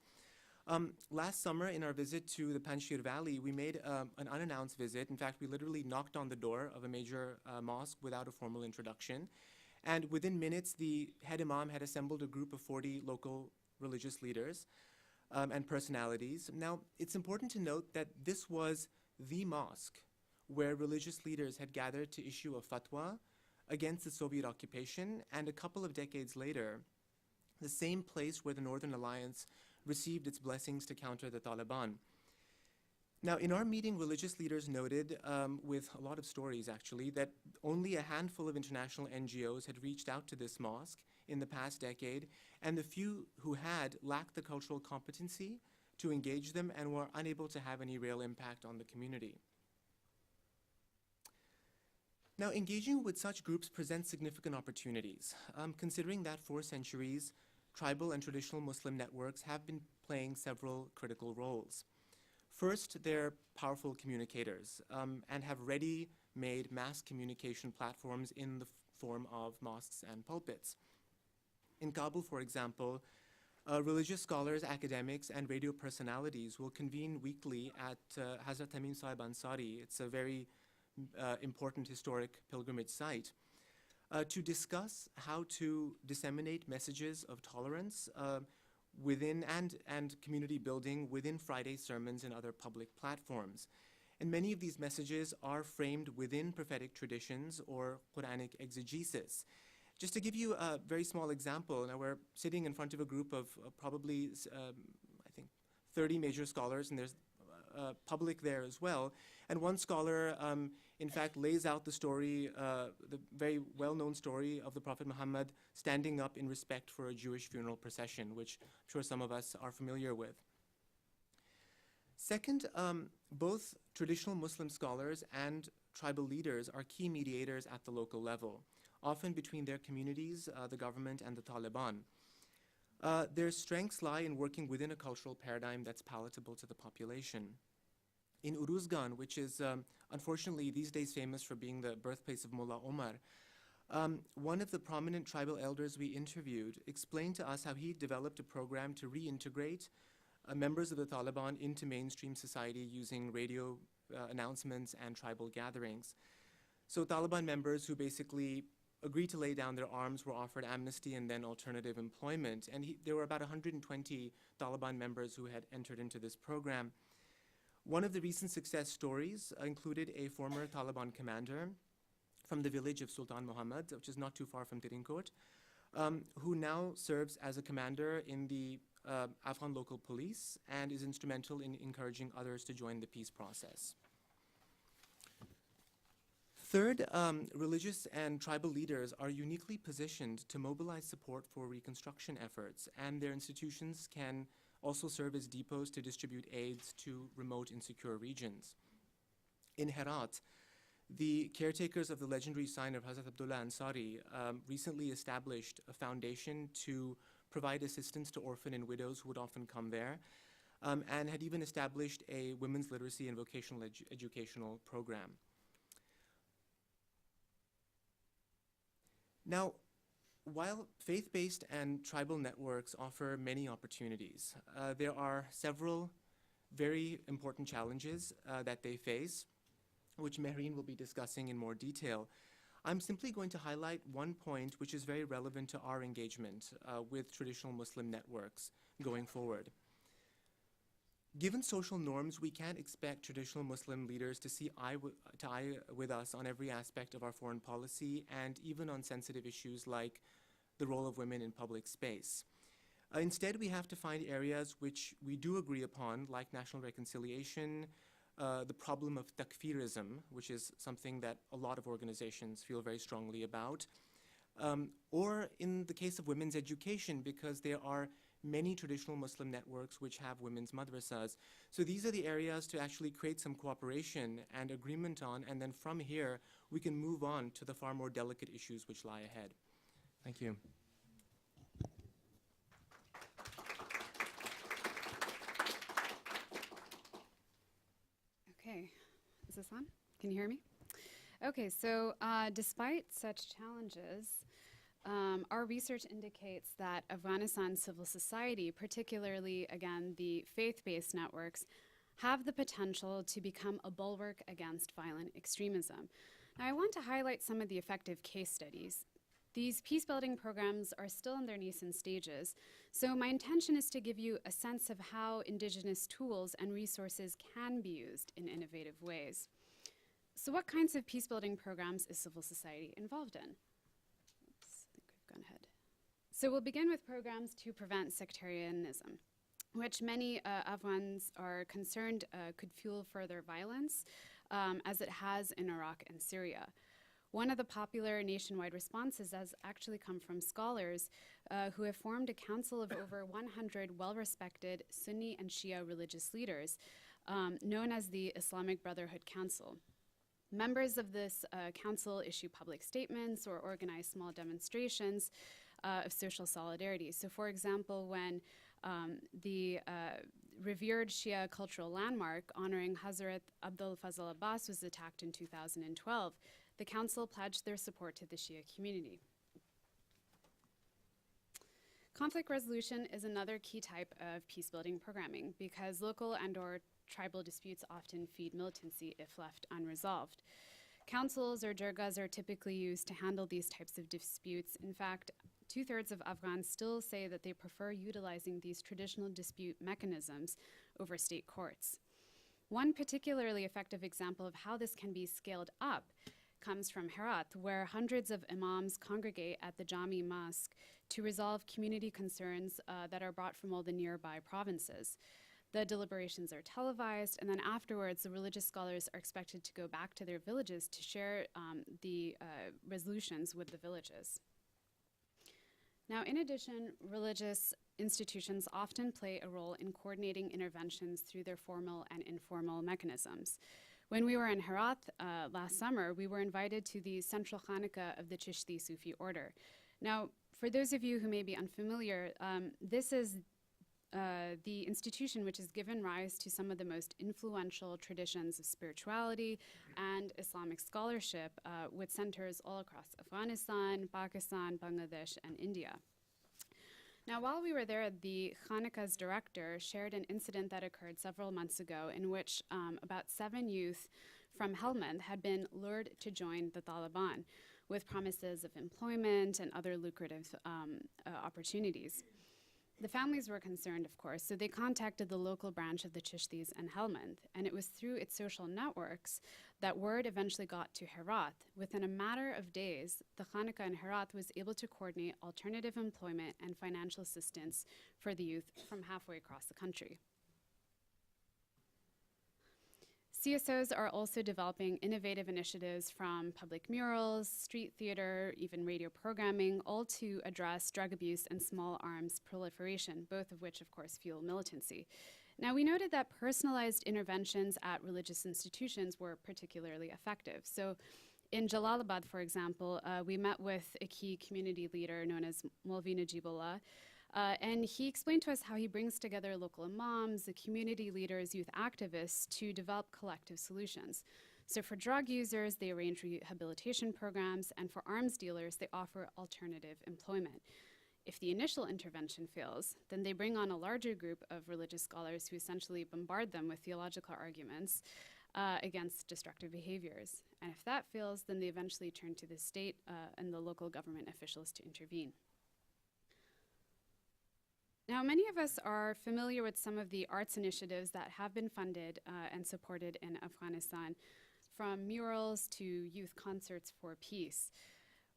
Last summer, in our visit to the Panjshir Valley, we made an unannounced visit. In fact, we literally knocked on the door of a major mosque without a formal introduction. And within minutes, the head imam had assembled a group of 40 local religious leaders and personalities. Now, it's important to note that this was the mosque where religious leaders had gathered to issue a fatwa against the Soviet occupation, and a couple of decades later, the same place where the Northern Alliance received its blessings to counter the Taliban. Now, in our meeting, religious leaders noted, with a lot of stories actually, that only a handful of international NGOs had reached out to this mosque in the past decade, and the few who had lacked the cultural competency to engage them and were unable to have any real impact on the community. Now, engaging with such groups presents significant opportunities, considering that for centuries, tribal and traditional Muslim networks have been playing several critical roles. First, they're powerful communicators and have ready-made mass communication platforms in the form of mosques and pulpits. In Kabul, for example, religious scholars, academics, and radio personalities will convene weekly at Hazrat Tamim Sahib Ansari. It's a very important historic pilgrimage site, to discuss how to disseminate messages of tolerance within and community building within Friday sermons and other public platforms. And many of these messages are framed within prophetic traditions or Quranic exegesis. Just to give you a very small example, now we're sitting in front of a group of probably, I think, 30 major scholars, and there's public there as well. And one scholar, in fact, lays out the story, the very well-known story of the Prophet Muhammad standing up in respect for a Jewish funeral procession, which I'm sure some of us are familiar with. Second, both traditional Muslim scholars and tribal leaders are key mediators at the local level, often between their communities, the government, and the Taliban. Their strengths lie in working within a cultural paradigm that's palatable to the population. In Uruzgan, which is unfortunately these days famous for being the birthplace of Mullah Omar, one of the prominent tribal elders we interviewed explained to us how he developed a program to reintegrate members of the Taliban into mainstream society using radio announcements and tribal gatherings. So Taliban members who basically agreed to lay down their arms were offered amnesty and then alternative employment. And there were about 120 Taliban members who had entered into this program. One of the recent success stories included a former Taliban commander from the village of Sultan Muhammad, which is not too far from Tirinkot, who now serves as a commander in the Afghan local police and is instrumental in encouraging others to join the peace process. Third, religious and tribal leaders are uniquely positioned to mobilize support for reconstruction efforts, and their institutions can also serve as depots to distribute aids to remote, insecure regions. In Herat, the caretakers of the legendary shrine of Hazrat Abdullah Ansari recently established a foundation to provide assistance to orphan and widows who would often come there, and had even established a women's literacy and vocational educational program. Now, while faith-based and tribal networks offer many opportunities, there are several very important challenges that they face, which Mehreen will be discussing in more detail. I'm simply going to highlight one point which is very relevant to our engagement with traditional Muslim networks going forward. Given social norms, we can't expect traditional Muslim leaders to see eye to eye with us on every aspect of our foreign policy and even on sensitive issues like the role of women in public space. Instead, we have to find areas which we do agree upon, like national reconciliation, the problem of takfirism, which is something that a lot of organizations feel very strongly about, or in the case of women's education, because there are many traditional Muslim networks which have women's madrasas. So these are the areas to actually create some cooperation and agreement on, and then from here, we can move on to the far more delicate issues which lie ahead. Thank you. Okay, is this on? Can you hear me? Okay, so despite such challenges, our research indicates that Afghanistan civil society, particularly, again, the faith-based networks, have the potential to become a bulwark against violent extremism. Now, I want to highlight some of the effective case studies These peace-building programs are still in their nascent stages, so my intention is to give you a sense of how indigenous tools and resources can be used in innovative ways. So what kinds of peace-building programs is civil society involved in? Oops, I think I've gone ahead. So we'll begin with programs to prevent sectarianism, which many Afghans are concerned could fuel further violence, as it has in Iraq and Syria. One of the popular nationwide responses has actually come from scholars who have formed a council of over 100 well-respected Sunni and Shia religious leaders, known as the Islamic Brotherhood Council. Members of this council issue public statements or organize small demonstrations of social solidarity. So for example, when the revered Shia cultural landmark honoring Hazrat Abdul Fazl Abbas was attacked in 2012, the council pledged their support to the Shia community. Conflict resolution is another key type of peace-building programming because local and/or tribal disputes often feed militancy if left unresolved. Councils or jirgas are typically used to handle these types of disputes. In fact, 2/3 of Afghans still say that they prefer utilizing these traditional dispute mechanisms over state courts. One particularly effective example of how this can be scaled up comes from Herat, where hundreds of imams congregate at the Jami Mosque to resolve community concerns that are brought from all the nearby provinces. The deliberations are televised, and then afterwards, the religious scholars are expected to go back to their villages to share the resolutions with the villages. Now, in addition, religious institutions often play a role in coordinating interventions through their formal and informal mechanisms. When we were in Herat last summer, we were invited to the central Chanukah of the Chishti Sufi order. Now, for those of you who may be unfamiliar, this is the institution which has given rise to some of the most influential traditions of spirituality and Islamic scholarship with centers all across Afghanistan, Pakistan, Bangladesh, and India. Now, while we were there, the Chanukah's director shared an incident that occurred several months ago in which about 7 youth from Helmand had been lured to join the Taliban with promises of employment and other lucrative opportunities. The families were concerned, of course, so they contacted the local branch of the Chishtis in Helmand, and it was through its social networks that word eventually got to Herat. Within a matter of days, the Chanukah in Herat was able to coordinate alternative employment and financial assistance for the youth from halfway across the country. CSOs are also developing innovative initiatives from public murals, street theater, even radio programming, all to address drug abuse and small arms proliferation, both of which, of course, fuel militancy. Now, we noted that personalized interventions at religious institutions were particularly effective. So in Jalalabad, for example, we met with a key community leader known as Maulvi Najibullah, and he explained to us how he brings together local imams, the community leaders, youth activists to develop collective solutions. So for drug users, they arrange rehabilitation programs, and for arms dealers, they offer alternative employment. If the initial intervention fails, then they bring on a larger group of religious scholars who essentially bombard them with theological arguments against destructive behaviors. And if that fails, then they eventually turn to the state and the local government officials to intervene. Now, many of us are familiar with some of the arts initiatives that have been funded and supported in Afghanistan, from murals to youth concerts for peace.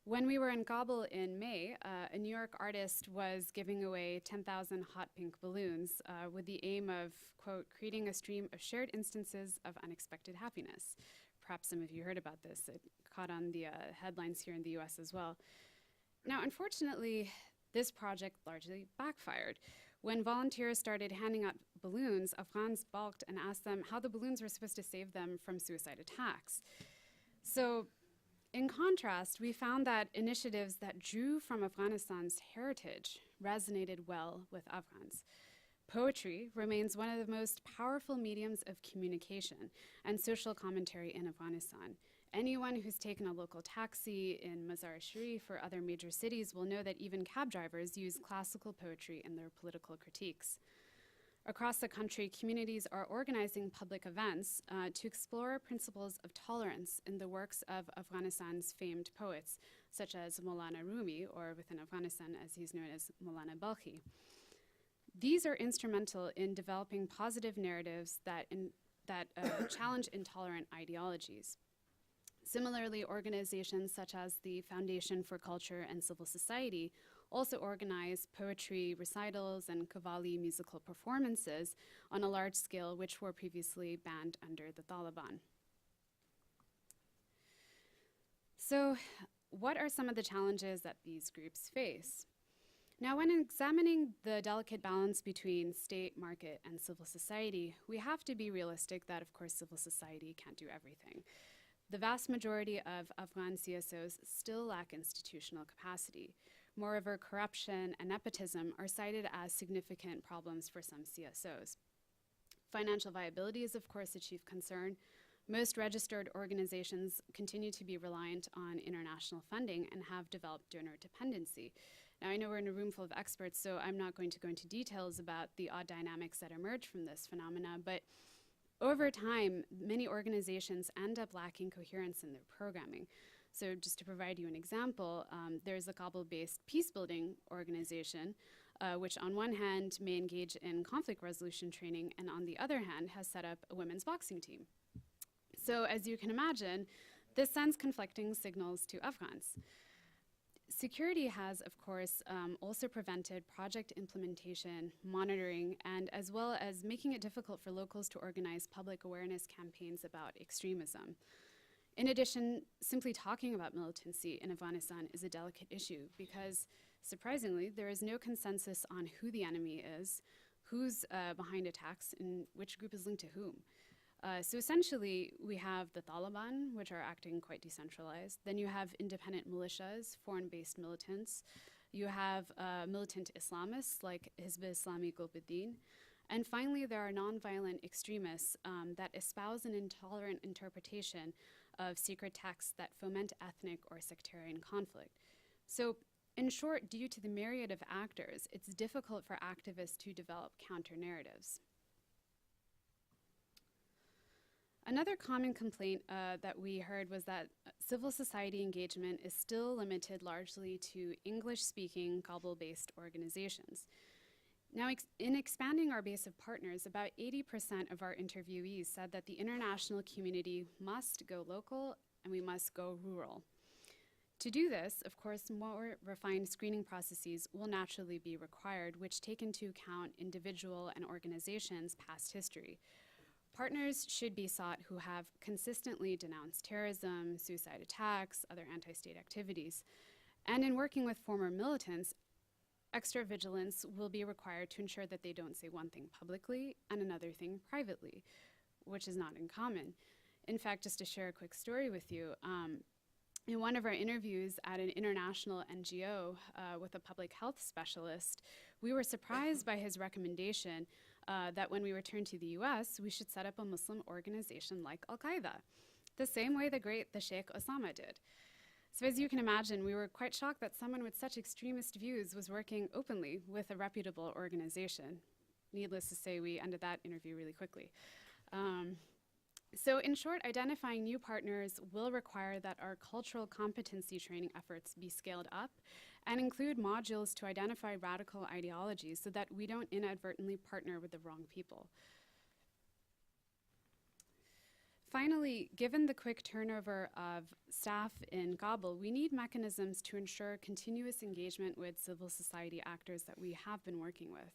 When we were in Kabul in May, a New York artist was giving away 10,000 hot pink balloons with the aim of, quote, creating a stream of shared instances of unexpected happiness. Perhaps some of you heard about this. It caught on the headlines here in the US as well. Now, unfortunately, this project largely backfired. When volunteers started handing out balloons, Afghans balked and asked them how the balloons were supposed to save them from suicide attacks. So, in contrast, we found that initiatives that drew from Afghanistan's heritage resonated well with Afghans. Poetry remains one of the most powerful mediums of communication and social commentary in Afghanistan. Anyone who's taken a local taxi in Mazar-e-Sharif or other major cities will know that even cab drivers use classical poetry in their political critiques. Across the country, communities are organizing public events to explore principles of tolerance in the works of Afghanistan's famed poets, such as Maulana Rumi, or within Afghanistan, as he's known as Maulana Balkhi. These are instrumental in developing positive narratives that challenge intolerant ideologies. Similarly, organizations such as the Foundation for Culture and Civil Society also organize poetry recitals and qawwali musical performances on a large scale, which were previously banned under the Taliban. So, what are some of the challenges that these groups face? Now, when examining the delicate balance between state, market, and civil society, we have to be realistic that, of course, civil society can't do everything. The vast majority of Afghan CSOs still lack institutional capacity. Moreover, corruption and nepotism are cited as significant problems for some CSOs. Financial viability is, of course, a chief concern. Most registered organizations continue to be reliant on international funding and have developed donor dependency. Now, I know we're in a room full of experts, so I'm not going to go into details about the odd dynamics that emerge from this phenomena, but over time, many organizations end up lacking coherence in their programming. So just to provide you an example, there's a Kabul-based peace-building organization, which on one hand may engage in conflict resolution training, and on the other hand has set up a women's boxing team. So as you can imagine, this sends conflicting signals to Afghans. Security has, of course, also prevented project implementation, monitoring, and as well as making it difficult for locals to organize public awareness campaigns about extremism. In addition, simply talking about militancy in Afghanistan is a delicate issue because, surprisingly, there is no consensus on who the enemy is, who's behind attacks, and which group is linked to whom. So essentially, we have the Taliban, which are acting quite decentralized. Then you have independent militias, foreign-based militants. You have militant Islamists like Hizb Islami Gulbuddin. And finally, there are nonviolent extremists that espouse an intolerant interpretation of secret texts that foment ethnic or sectarian conflict. So in short, due to the myriad of actors, it's difficult for activists to develop counter-narratives. Another common complaint that we heard was that civil society engagement is still limited largely to English-speaking Kabul-based organizations. Now, in expanding our base of partners, about 80% of our interviewees said that the international community must go local and we must go rural. To do this, of course, more refined screening processes will naturally be required, which take into account individual and organizations' past history. Partners should be sought who have consistently denounced terrorism, suicide attacks, other anti-state activities. And in working with former militants, extra vigilance will be required to ensure that they don't say one thing publicly and another thing privately, which is not uncommon. In fact, just to share a quick story with you, in one of our interviews at an international NGO with a public health specialist, we were surprised by his recommendation that when we return to the US, we should set up a Muslim organization like Al-Qaeda, the same way the Sheikh Osama did. So as you can imagine, we were quite shocked that someone with such extremist views was working openly with a reputable organization. Needless to say, we ended that interview really quickly. So in short, identifying new partners will require that our cultural competency training efforts be scaled up and include modules to identify radical ideologies so that we don't inadvertently partner with the wrong people. Finally, given the quick turnover of staff in Kabul, we need mechanisms to ensure continuous engagement with civil society actors that we have been working with.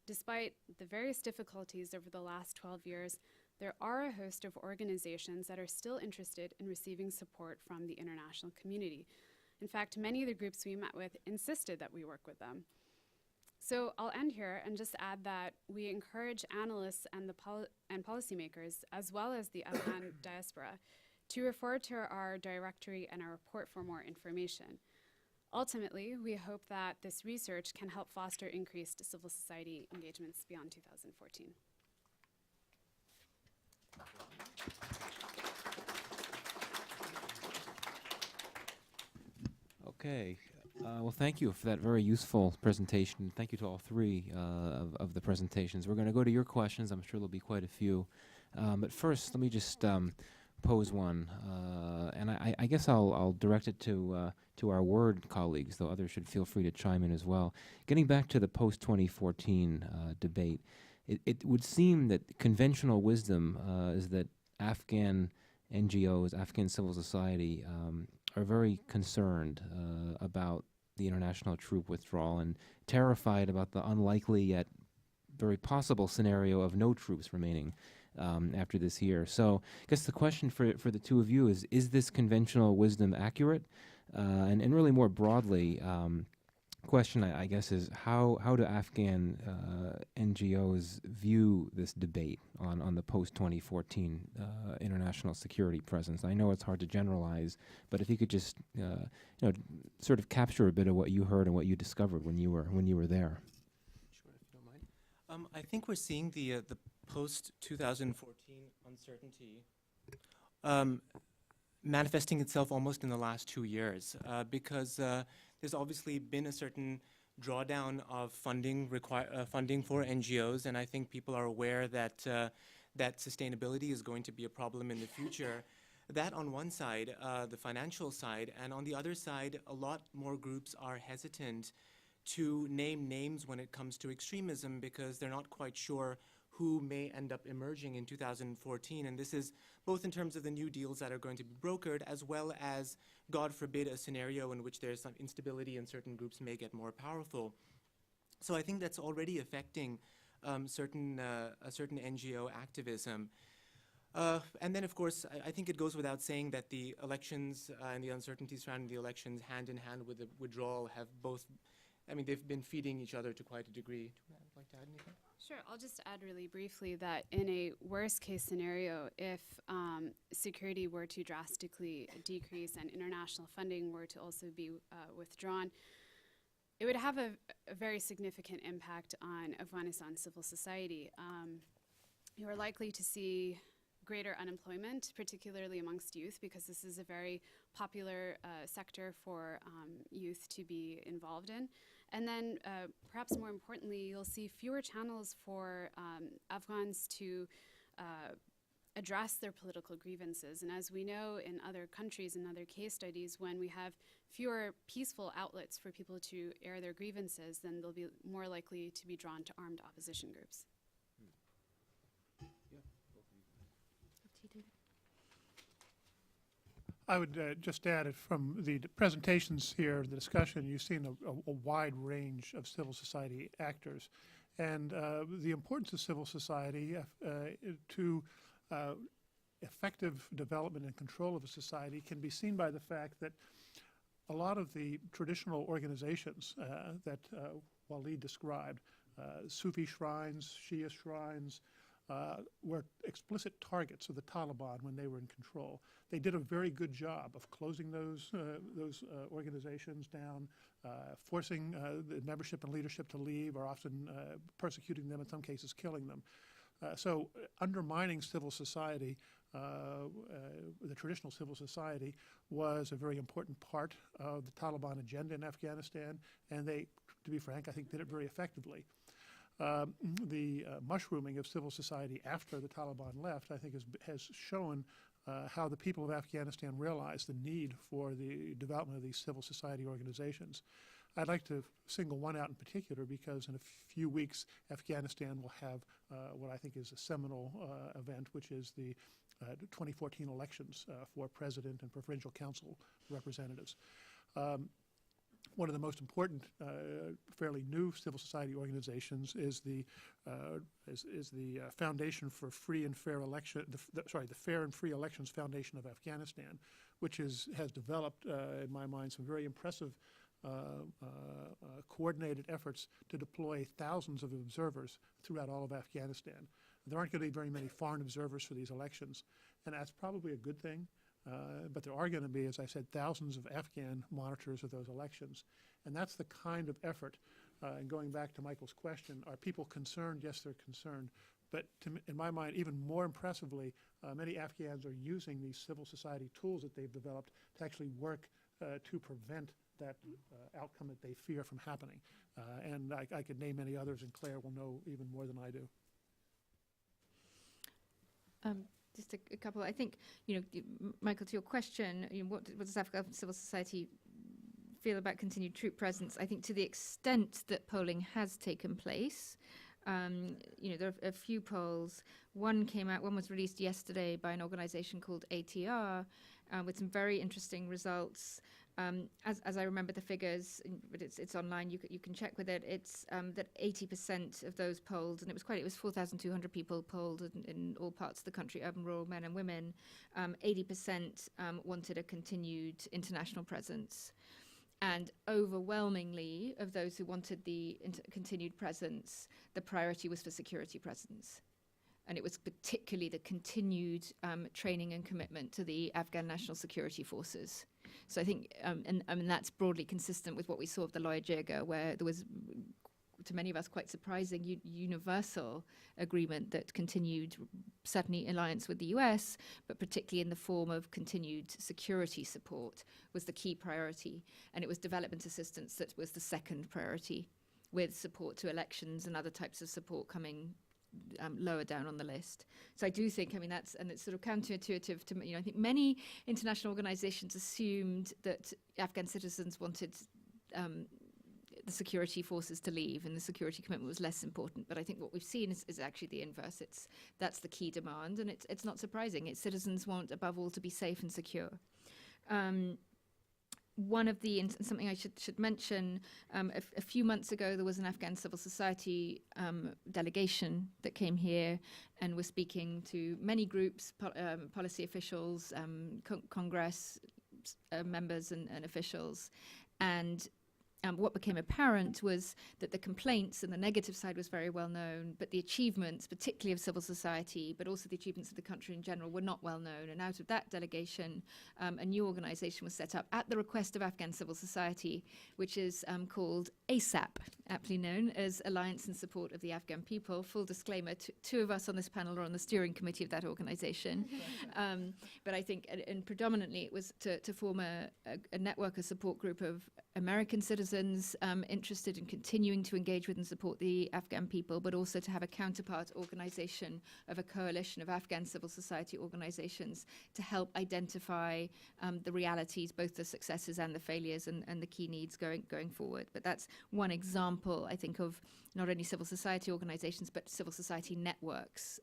Despite the various difficulties over the last 12 years, there are a host of organizations that are still interested in receiving support from the international community. In fact, many of the groups we met with insisted that we work with them. So I'll end here and just add that we encourage analysts and policymakers, as well as the Afghan diaspora, to refer to our directory and our report for more information. Ultimately, we hope that this research can help foster increased civil society engagements beyond 2014. Okay. Well, thank you for that very useful presentation. Thank you to all three of the presentations. We're going to go to your questions. I'm sure there'll be quite a few. But first, let me just pose one. And I guess I'll direct it to our Word colleagues, though others should feel free to chime in as well. Getting back to the post-2014 debate, it would seem that conventional wisdom is that Afghan NGOs, Afghan civil society, are very concerned about the international troop withdrawal and terrified about the unlikely yet very possible scenario of no troops remaining after this year. So I guess the question for the two of you is this conventional wisdom accurate? And really more broadly, question I guess is how do Afghan NGOs view this debate on the post-2014 international security presence? I know it's hard to generalize, but if you could just sort of capture a bit of what you heard and what you discovered when you were there. Sure, if you don't mind. I think we're seeing the post-2014 uncertainty manifesting itself almost in the last 2 years because there's obviously been a certain drawdown of funding for NGOs, and I think people are aware that that sustainability is going to be a problem in the future. That on one side, the financial side, and on the other side, a lot more groups are hesitant to name names when it comes to extremism because they're not quite sure who may end up emerging in 2014. And this is both in terms of the new deals that are going to be brokered, as well as, God forbid, a scenario in which there's some instability and certain groups may get more powerful. So I think that's already affecting a certain NGO activism. And then, of course, I think it goes without saying that the elections and the uncertainties surrounding the elections, hand in hand with the withdrawal, have both, I mean, they've been feeding each other to quite a degree. Would you like to add anything? Sure, I'll just add really briefly that in a worst case scenario, if security were to drastically decrease and international funding were to also be withdrawn, it would have a very significant impact on Afghanistan civil society. You are likely to see greater unemployment, particularly amongst youth, because this is a very popular sector for youth to be involved in. And then, perhaps more importantly, you'll see fewer channels for Afghans to address their political grievances. And as we know in other countries and other case studies, when we have fewer peaceful outlets for people to air their grievances, then they'll be more likely to be drawn to armed opposition groups. I would just add it from the presentations here, the discussion, you've seen a wide range of civil society actors. And the importance of civil society to effective development and control of a society can be seen by the fact that a lot of the traditional organizations that Walid described, Sufi shrines, Shia shrines, were explicit targets of the Taliban when they were in control. They did a very good job of closing those organizations down, forcing the membership and leadership to leave, or often persecuting them, in some cases killing them. So undermining civil society, the traditional civil society, was a very important part of the Taliban agenda in Afghanistan, and they, to be frank, I think did it very effectively. The mushrooming of civil society after the Taliban left, I think, has shown how the people of Afghanistan realize the need for the development of these civil society organizations. I'd like to single one out in particular because in a few weeks, Afghanistan will have what I think is a seminal event, which is the 2014 elections for president and provincial council representatives. One of the most important, fairly new civil society organizations is the Foundation for Free and Fair Election. The Fair and Free Elections Foundation of Afghanistan, which has developed, in my mind, some very impressive coordinated efforts to deploy thousands of observers throughout all of Afghanistan. There aren't going to be very many foreign observers for these elections, and that's probably a good thing. But there are going to be, as I said, thousands of Afghan monitors of those elections. And that's the kind of effort, and going back to Michael's question, are people concerned? Yes, they're concerned. But in my mind, even more impressively, many Afghans are using these civil society tools that they've developed to actually work to prevent that outcome that they fear from happening. And I could name many others, and Claire will know even more than I do. Just a couple. I think, Michael, to your question, what does Afghan civil society feel about continued troop presence? I think to the extent that polling has taken place, there are a few polls. One was released yesterday by an organization called ATR with some very interesting results. As I remember the figures, but it's online, you can check with it, it's that 80% of those polled, and it was 4,200 people polled in all parts of the country, urban, rural, men and women, 80% wanted a continued international presence. And overwhelmingly of those who wanted the continued presence, the priority was for security presence. And it was particularly the continued training and commitment to the Afghan National Security Forces. So I think, and that's broadly consistent with what we saw of the Loya Jirga, where there was, to many of us, quite surprising universal agreement that continued, certainly alliance with the US, but particularly in the form of continued security support was the key priority. And it was development assistance that was the second priority, with support to elections and other types of support coming lower down on the list. So I do think, and it's sort of counterintuitive to me. I think many international organizations assumed that Afghan citizens wanted the security forces to leave, and the security commitment was less important. But I think what we've seen is actually the inverse. That's the key demand, and it's not surprising. It's citizens want, above all, to be safe and secure. One of the, something I should mention, a few months ago, there was an Afghan civil society delegation that came here and was speaking to many groups, policy officials, Congress members and officials. And what became apparent was that the complaints and the negative side was very well known, but the achievements, particularly of civil society, but also the achievements of the country in general, were not well known. And out of that delegation, a new organization was set up at the request of Afghan civil society, which is called ASAP, aptly known as Alliance in Support of the Afghan People. Full disclaimer, two of us on this panel are on the steering committee of that organization. But I think, and predominantly it was to form a network, a support group of American citizens interested in continuing to engage with and support the Afghan people, but also to have a counterpart organization of a coalition of Afghan civil society organizations to help identify the realities, both the successes and the failures, and the key needs going forward. But that's one example, I think, of not only civil society organizations, but civil society networks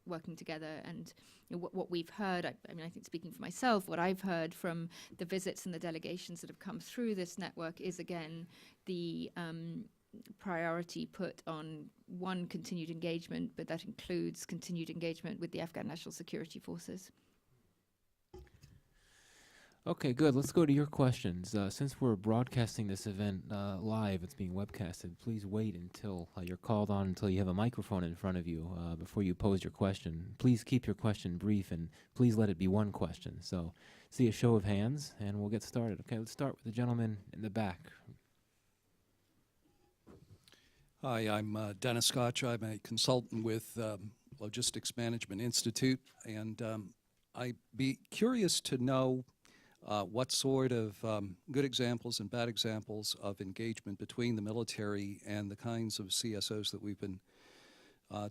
working together. And what we've heard, I think speaking for myself, what I've heard from the visits and the delegations that have come through this network is, again, the priority put on one, continued engagement, but that includes continued engagement with the Afghan National Security Forces. Okay, good. Let's go to your questions. Since we're broadcasting this event live, it's being webcasted, please wait until you're called on, until you have a microphone in front of you before you pose your question. Please keep your question brief, and please let it be one question. So see a show of hands, and we'll get started. Okay, let's start with the gentleman in the back. Hi, I'm Dennis Scotch. I'm a consultant with Logistics Management Institute, and I'd be curious to know what sort of good examples and bad examples of engagement between the military and the kinds of CSOs that we've been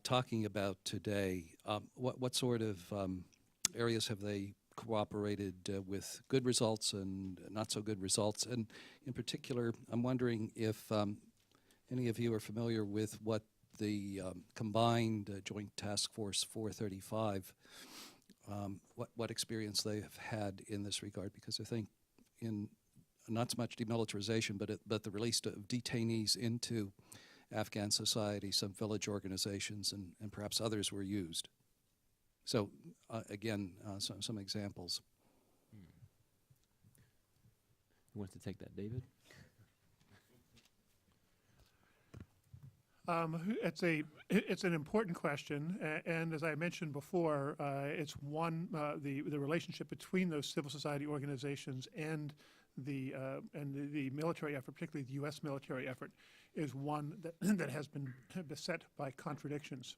talking about today. What sort of areas have they cooperated with good results and not so good results? And in particular, I'm wondering if any of you are familiar with what the combined Joint Task Force 435, what experience they have had in this regard, because I think in not so much demilitarization, but the release of detainees into Afghan society, some village organizations, and perhaps others were used. So again, some examples. Who wants to take that, David? It's an important question, and as I mentioned before, it's one the relationship between those civil society organizations and the military effort, particularly the U.S. military effort, is one that has been beset by contradictions.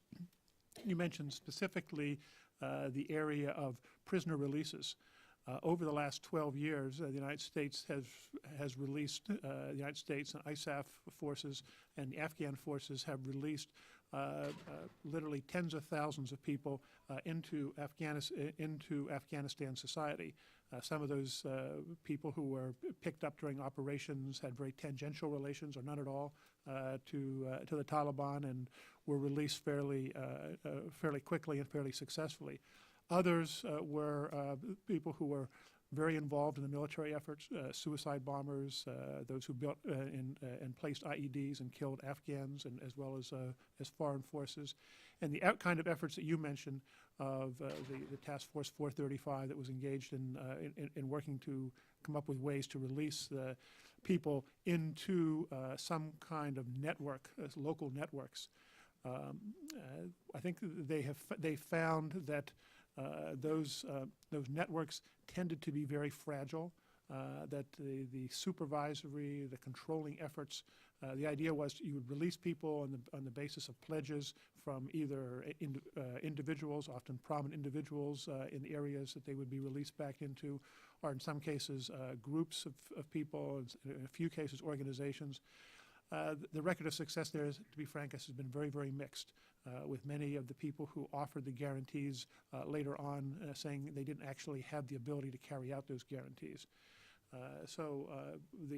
You mentioned specifically the area of prisoner releases. Over the last 12 years, the United States has released, the United States and ISAF forces and the Afghan forces have released literally tens of thousands of people into Afghanistan society. Some of those people who were picked up during operations had very tangential relations or none at all to the Taliban and were released fairly quickly and fairly successfully. Others were people who were very involved in the military efforts, suicide bombers, those who built and placed IEDs and killed Afghans, and as well as foreign forces. And the kind of efforts that you mentioned of the Task Force 435 that was engaged in working to come up with ways to release people into some kind of network, local networks. I think they found that those networks tended to be very fragile, that the supervisory, the controlling efforts, the idea was you would release people on the basis of pledges from either individuals, often prominent individuals in the areas that they would be released back into, or in some cases groups of people, in a few cases organizations. The record of success there, to be frank, has been very, very mixed, with many of the people who offered the guarantees later on saying they didn't actually have the ability to carry out those guarantees.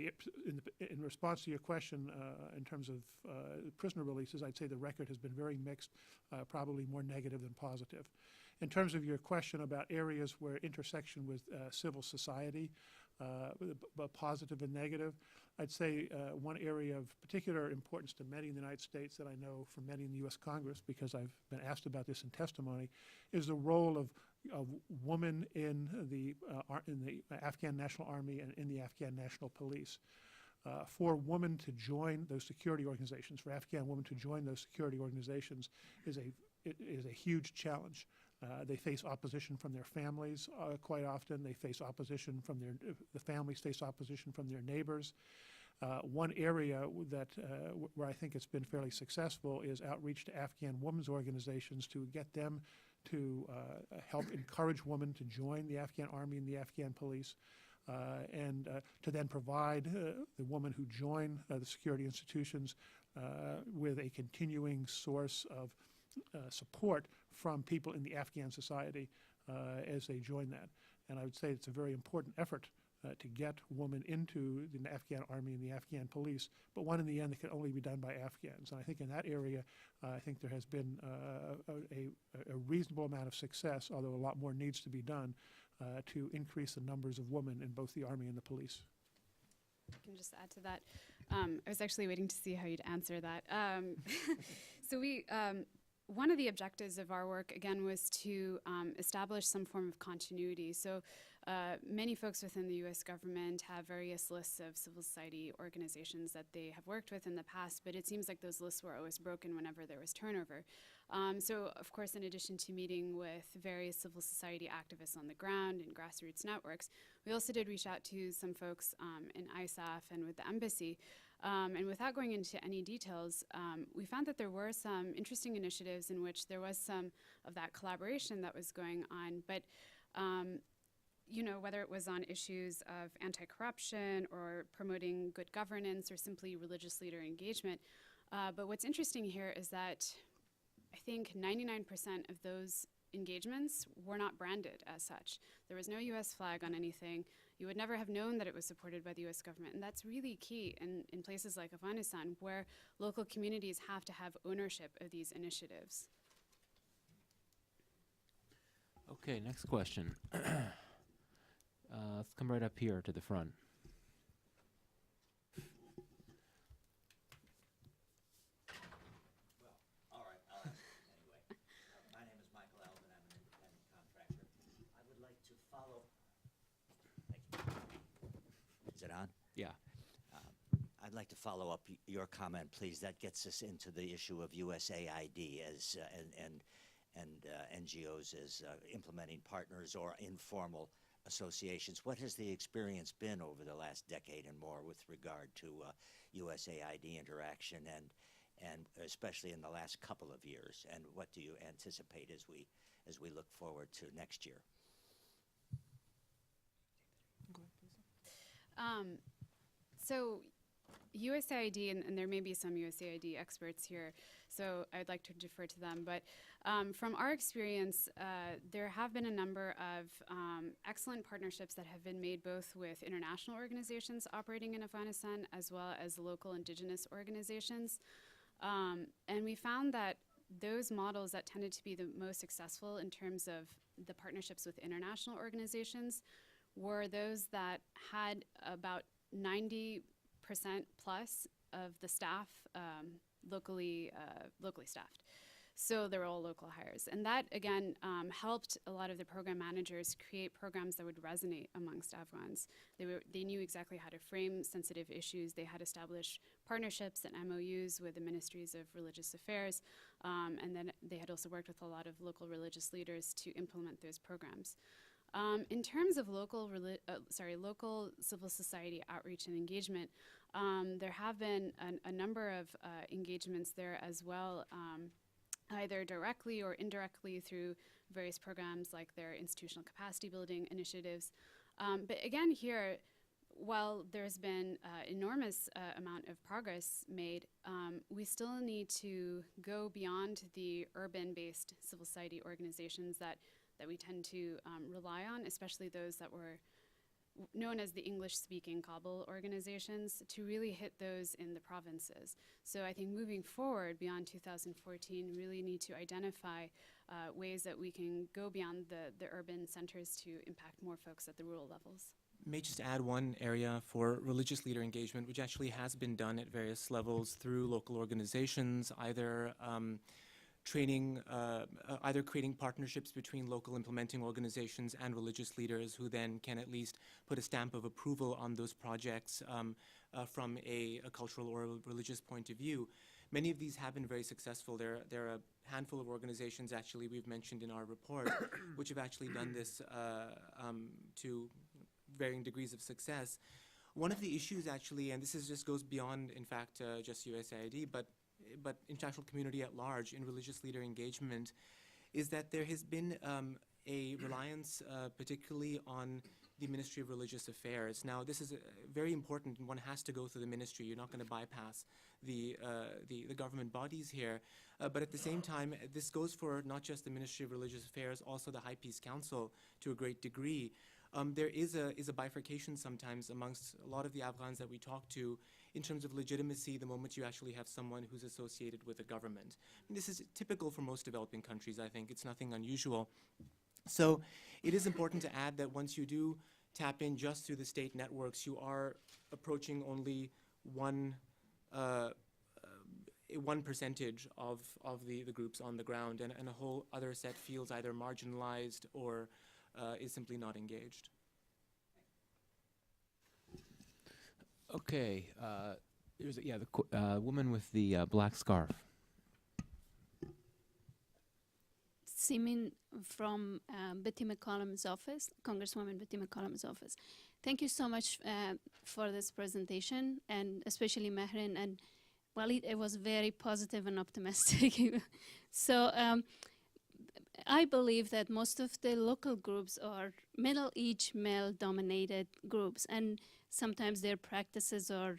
In response to your question, in terms of prisoner releases, I'd say the record has been very mixed, probably more negative than positive. In terms of your question about areas where intersection with civil society, positive and negative, I'd say one area of particular importance to many in the United States that I know from many in the U.S. Congress, because I've been asked about this in testimony, is the role of women in the Afghan National Army and in the Afghan National Police. For women to join those security organizations, for Afghan women to join those security organizations is a huge challenge. They face opposition from their families quite often. They face opposition from the families face opposition from their neighbors. One area that where I think it's been fairly successful is outreach to Afghan women's organizations to get them to help encourage women to join the Afghan Army and the Afghan police, and to then provide the women who join the security institutions with a continuing source of support from people in the Afghan society as they join that. And I would say it's a very important effort to get women into the Afghan Army and the Afghan police, but one in the end that can only be done by Afghans. And I think in that area, I think there has been a reasonable amount of success, although a lot more needs to be done to increase the numbers of women in both the Army and the police. I can just add to that. I was actually waiting to see how you'd answer that. So one of the objectives of our work, again, was to establish some form of continuity. So many folks within the U.S. government have various lists of civil society organizations that they have worked with in the past, but it seems like those lists were always broken whenever there was turnover. So, of course, in addition to meeting with various civil society activists on the ground and grassroots networks, we also did reach out to some folks in ISAF and with the embassy. And without going into any details, we found that there were some interesting initiatives in which there was some of that collaboration that was going on. But, you know, whether it was on issues of anti-corruption or promoting good governance or simply religious leader engagement. But what's interesting here is that I think 99% of those engagements were not branded as such. There was no U.S. flag on anything. You would never have known that it was supported by the U.S. government. And that's really key in places like Afghanistan, where local communities have to have ownership of these initiatives. Okay, next question. Let's come right up here to the front. All right. Anyway, my name is Michael Alvin. I'm an independent contractor. I would like to follow. Thank you. Is it on? Yeah. I'd like to follow up your comment, please. That gets us into the issue of USAID as and NGOs as implementing partners or informal associations. What has the experience been over the last decade and more with regard to USAID interaction, and especially in the last couple of years? And what do you anticipate as we look forward to next year? So USAID, and there may be some USAID experts here, so I'd like to defer to them, but from our experience, there have been a number of excellent partnerships that have been made both with international organizations operating in Afghanistan as well as local indigenous organizations. And we found that those models that tended to be the most successful in terms of the partnerships with international organizations were those that had about 90% plus of the staff locally staffed. So they were all local hires. And that, again, helped a lot of the program managers create programs that would resonate amongst Afghans. They knew exactly how to frame sensitive issues. They had established partnerships and MOUs with the ministries of religious affairs. And then they had also worked with a lot of local religious leaders to implement those programs. In terms of local civil society outreach and engagement, there have been a number of engagements there as well, either directly or indirectly through various programs like their institutional capacity building initiatives. But again here, while there's been enormous amount of progress made, we still need to go beyond the urban-based civil society organizations that we tend to rely on, especially those that were known as the English-speaking Kabul organizations, to really hit those in the provinces. So I think moving forward beyond 2014, we really need to identify ways that we can go beyond the urban centers to impact more folks at the rural levels. May just add one area for religious leader engagement, which actually has been done at various levels through local organizations, either creating partnerships between local implementing organizations and religious leaders who then can at least put a stamp of approval on those projects from a cultural or religious point of view. Many of these have been very successful. There are a handful of organizations, actually, we've mentioned in our report, which have actually done this to varying degrees of success. One of the issues, actually, and this just goes beyond, in fact, just USAID, but international community at large in religious leader engagement, is that there has been a reliance particularly on the Ministry of Religious Affairs. Now, this is very important, and one has to go through the ministry. You're not going to bypass the government bodies here. But at the same time, this goes for not just the Ministry of Religious Affairs, also the High Peace Council to a great degree. There is a bifurcation sometimes amongst a lot of the Afghans that we talk to in terms of legitimacy the moment you actually have someone who's associated with a government. And this is typical for most developing countries, I think. It's nothing unusual. So it is important to add that once you do tap in just through the state networks, you are approaching only one percentage of the groups on the ground, and a whole other set feels either marginalized or is simply not engaged. Okay, there's the woman with the black scarf. Simin from Betty McCollum's office, Congresswoman Betty McCollum's office. Thank you so much for this presentation, and especially Mehrin. And well, it was very positive and optimistic. So I believe that most of the local groups are middle-aged, male-dominated groups, and sometimes their practices are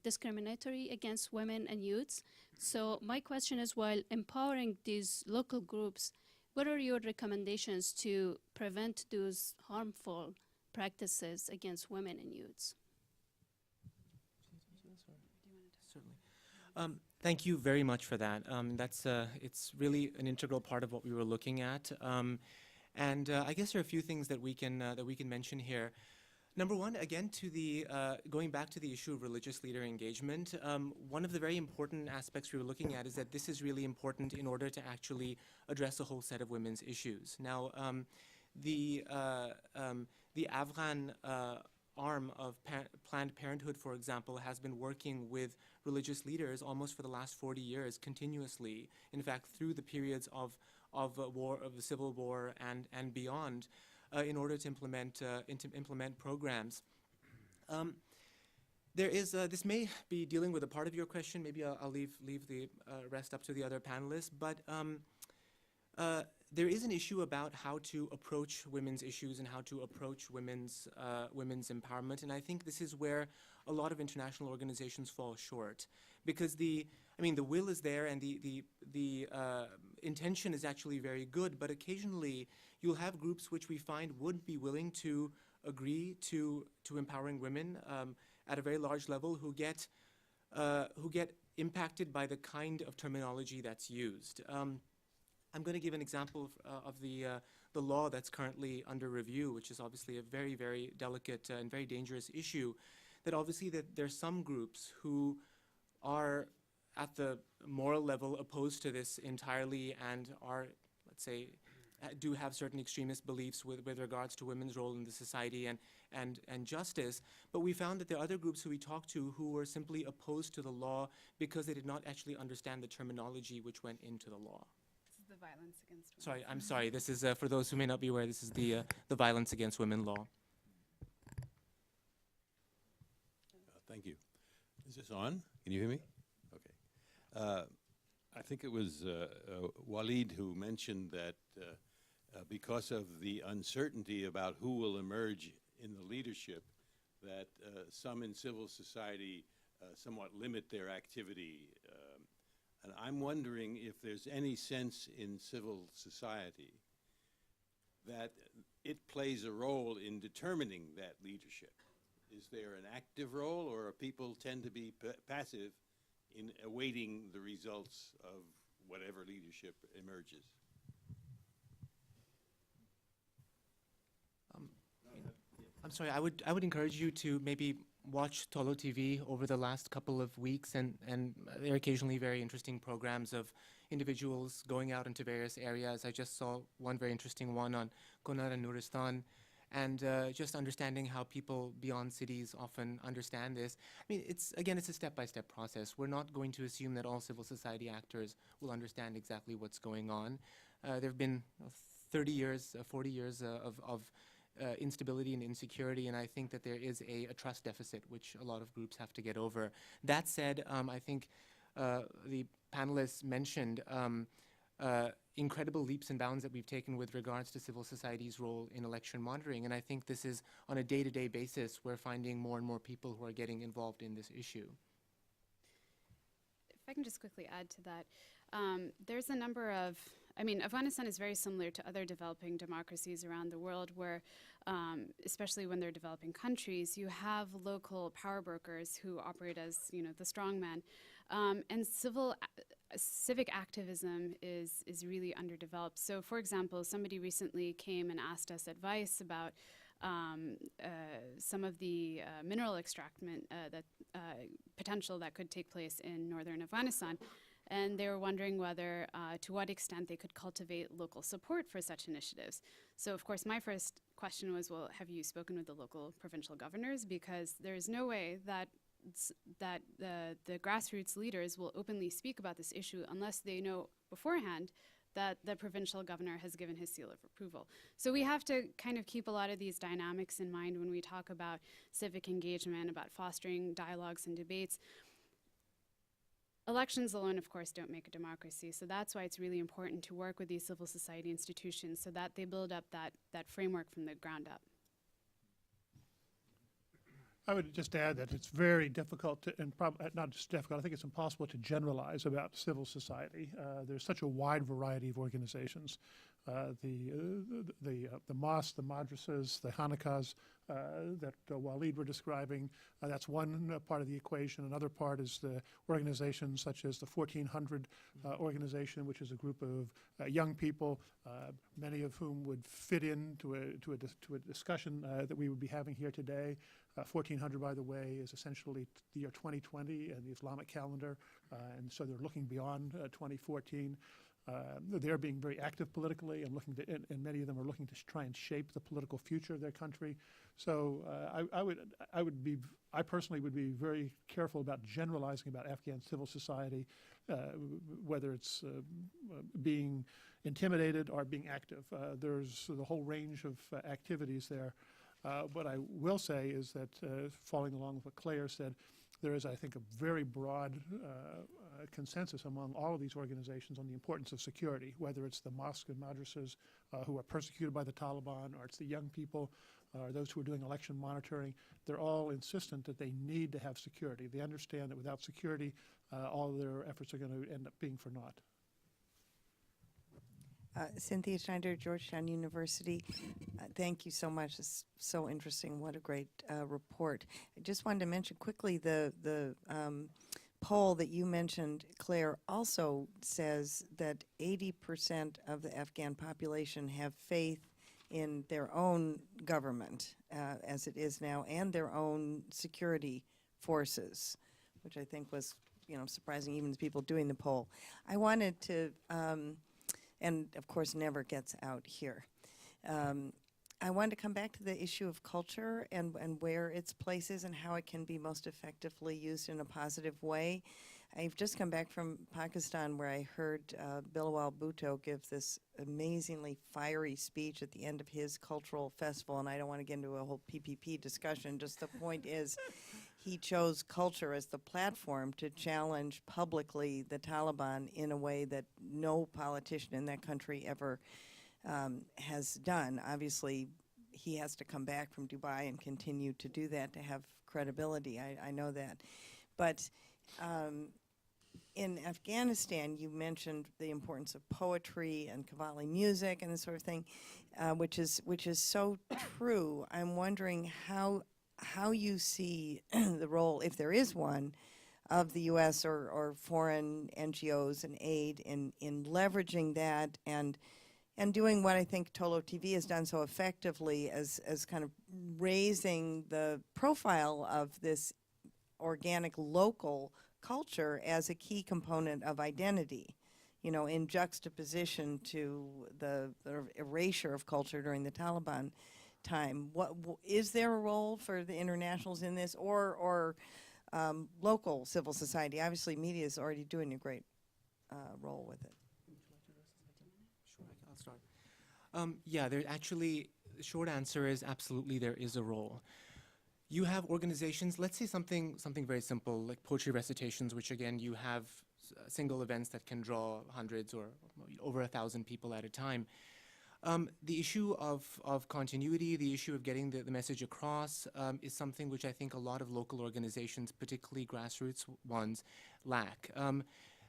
discriminatory against women and youths. So my question is, while empowering these local groups, what are your recommendations to prevent those harmful practices against women and youths? Certainly. Thank you very much for that. It's really an integral part of what we were looking at. And I guess there are a few things that we can mention here. Number one, again, going back to the issue of religious leader engagement, one of the very important aspects we were looking at is that this is really important in order to actually address a whole set of women's issues. Now, the Afghan arm of Planned Parenthood, for example, has been working with religious leaders almost for the last 40 years continuously. In fact, through the periods of the civil war and beyond, in order to implement programs. There is, this may be dealing with a part of your question. Maybe I'll leave the rest up to the other panelists. But there is an issue about how to approach women's issues and how to approach women's empowerment. And I think this is where a lot of international organizations fall short, because the will is there and the intention is actually very good. But occasionally you'll have groups which we find would be willing to agree to empowering women at a very large level, who get impacted by the kind of terminology that's used. I'm going to give an example of the law that's currently under review, which is obviously a very, very delicate and very dangerous issue. That obviously that there's some groups who are at the moral level opposed to this entirely and are, let's say, do have certain extremist beliefs with regards to women's role in the society and justice. But we found that there are other groups who we talked to who were simply opposed to the law because they did not actually understand the terminology which went into the law. This is the violence against women. Sorry, I'm sorry. This is, for those who may not be aware, this is the Violence Against Women law. Thank you. Is this on? Can you hear me? Okay. I think it was Walid who mentioned that because of the uncertainty about who will emerge in the leadership, that some in civil society somewhat limit their activity. And I'm wondering if there's any sense in civil society that it plays a role in determining that leadership. Is there an active role, or people tend to be passive in awaiting the results of whatever leadership emerges? I'm sorry, I would encourage you to maybe watch Tolo TV over the last couple of weeks, and there are occasionally very interesting programs of individuals going out into various areas. I just saw one very interesting one on Konar and Nuristan, and just understanding how people beyond cities often understand this. I mean, it's a step-by-step process. We're not going to assume that all civil society actors will understand exactly what's going on. There have been 30 years, 40 years of instability and insecurity, and I think that there is a trust deficit which a lot of groups have to get over. That said, I think the panelists mentioned incredible leaps and bounds that we've taken with regards to civil society's role in election monitoring, and I think this is on a day-to-day basis. We're finding more and more people who are getting involved in this issue. If I can just quickly add to that, there's a number of, Afghanistan is very similar to other developing democracies around the world where, especially when they're developing countries, you have local power brokers who operate as, the strongman. And civic activism is really underdeveloped. So, for example, somebody recently came and asked us advice about some of the mineral extraction potential that could take place in northern Afghanistan. And they were wondering whether, to what extent they could cultivate local support for such initiatives. So, of course, my first question was, well, have you spoken with the local provincial governors? Because there is no way that the grassroots leaders will openly speak about this issue unless they know beforehand that the provincial governor has given his seal of approval. So we have to kind of keep a lot of these dynamics in mind when we talk about civic engagement, about fostering dialogues and debates. Elections alone, of course, don't make a democracy, so that's why it's really important to work with these civil society institutions so that they build up that framework from the ground up. I would just add that it's very difficult to, and not just difficult, I think it's impossible to generalize about civil society. There's such a wide variety of organizations. The mosques, the madrasas, the Hanukkahs that Walid were describing, that's one part of the equation. Another part is the organizations such as the 1400 organization, which is a group of young people, many of whom would fit into a discussion that we would be having here today. 1400, by the way, is essentially the year 2020 and the Islamic calendar, and so they're looking beyond 2014. They're being very active politically and and many of them are looking to try and shape the political future of their country. So I personally would be very careful about generalizing about Afghan civil society, whether it's being intimidated or being active. There's the whole range of activities there. What I will say is that, following along with what Claire said, there is, I think, a very broad consensus among all of these organizations on the importance of security, whether it's the mosques and madrasas who are persecuted by the Taliban, or it's the young people, or those who are doing election monitoring. They're all insistent that they need to have security. They understand that without security, all of their efforts are going to end up being for naught. Cynthia Schneider, Georgetown University. Thank you so much. It's so interesting. What a great report. I just wanted to mention quickly the poll that you mentioned, Claire, also says that 80% of the Afghan population have faith in their own government as it is now, and their own security forces, which I think was, surprising even to people doing the poll. I wanted to, and of course never gets out here. I wanted to come back to the issue of culture and where its place is and how it can be most effectively used in a positive way. I've just come back from Pakistan, where I heard Bilawal Bhutto give this amazingly fiery speech at the end of his cultural festival, and I don't want to get into a whole PPP discussion. Just the point is, he chose culture as the platform to challenge publicly the Taliban in a way that no politician in that country ever has done. Obviously, he has to come back from Dubai and continue to do that to have credibility. I know that. But in Afghanistan, you mentioned the importance of poetry and Qawwali music and this sort of thing, which is so true. I'm wondering how you see the role, if there is one, of the U.S. or foreign NGOs and aid in leveraging that and doing what I think Tolo TV has done so effectively as kind of raising the profile of this organic local culture as a key component of identity, in juxtaposition to the erasure of culture during the Taliban time. Is there a role for the internationals in this, or local civil society? Obviously, media is already doing a great role with it. Sure, I'll start. Yeah, there actually, the short answer is absolutely there is a role. You have organizations, let's say something very simple, like poetry recitations, which again, you have single events that can draw hundreds or over 1,000 people at a time. The issue of continuity, the issue of getting the message across is something which I think a lot of local organizations, particularly grassroots ones, lack.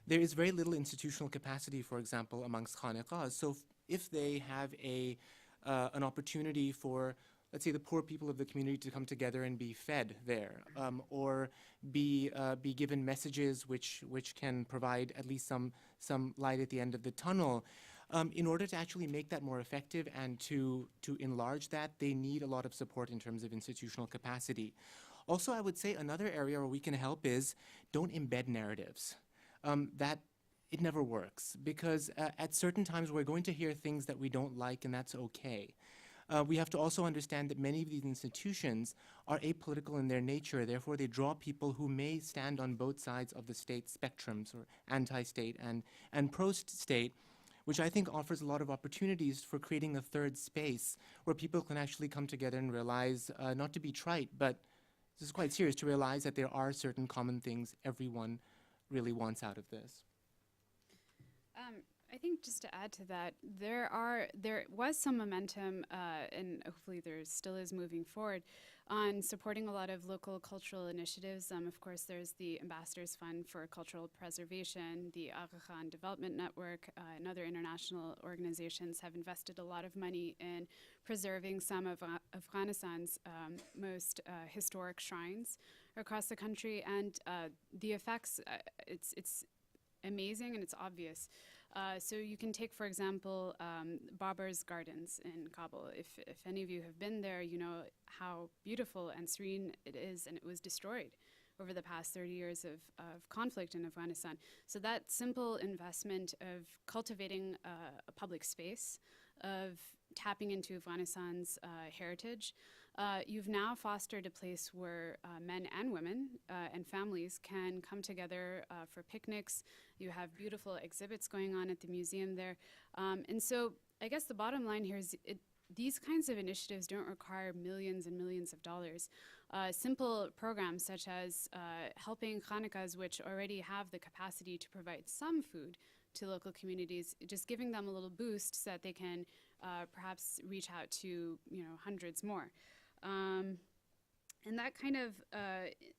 There is very little institutional capacity, for example, amongst khaniqahs. So if they have an opportunity for, let's say, the poor people of the community to come together and be fed there, or be given messages which can provide at least some light at the end of the tunnel, in order to actually make that more effective and to enlarge that, they need a lot of support in terms of institutional capacity. Also, I would say another area where we can help is don't embed narratives. That it never works, because at certain times we're going to hear things that we don't like, and that's okay. We have to also understand that many of these institutions are apolitical in their nature. Therefore, they draw people who may stand on both sides of the state spectrums, or anti-state and pro-state, which I think offers a lot of opportunities for creating a third space where people can actually come together and realize, not to be trite, but this is quite serious, to realize that there are certain common things everyone really wants out of this. I think just to add to that, there was some momentum, and hopefully there still is moving forward, on supporting a lot of local cultural initiatives. Of course, there's the Ambassadors Fund for Cultural Preservation, the Aga Khan Development Network, and other international organizations have invested a lot of money in preserving some of Afghanistan's most historic shrines across the country, and the effects, it's amazing and it's obvious. So you can take, for example, Babar's Gardens in Kabul. If any of you have been there, you know how beautiful and serene it is, and it was destroyed over the past 30 years of conflict in Afghanistan. So that simple investment of cultivating a public space, of tapping into Afghanistan's heritage, you've now fostered a place where men and women and families can come together for picnics. You have beautiful exhibits going on at the museum there. And so I guess the bottom line here is these kinds of initiatives don't require millions and millions of dollars. Simple programs such as helping Hanukkahs, which already have the capacity to provide some food to local communities, just giving them a little boost so that they can perhaps reach out to hundreds more. And that kind of,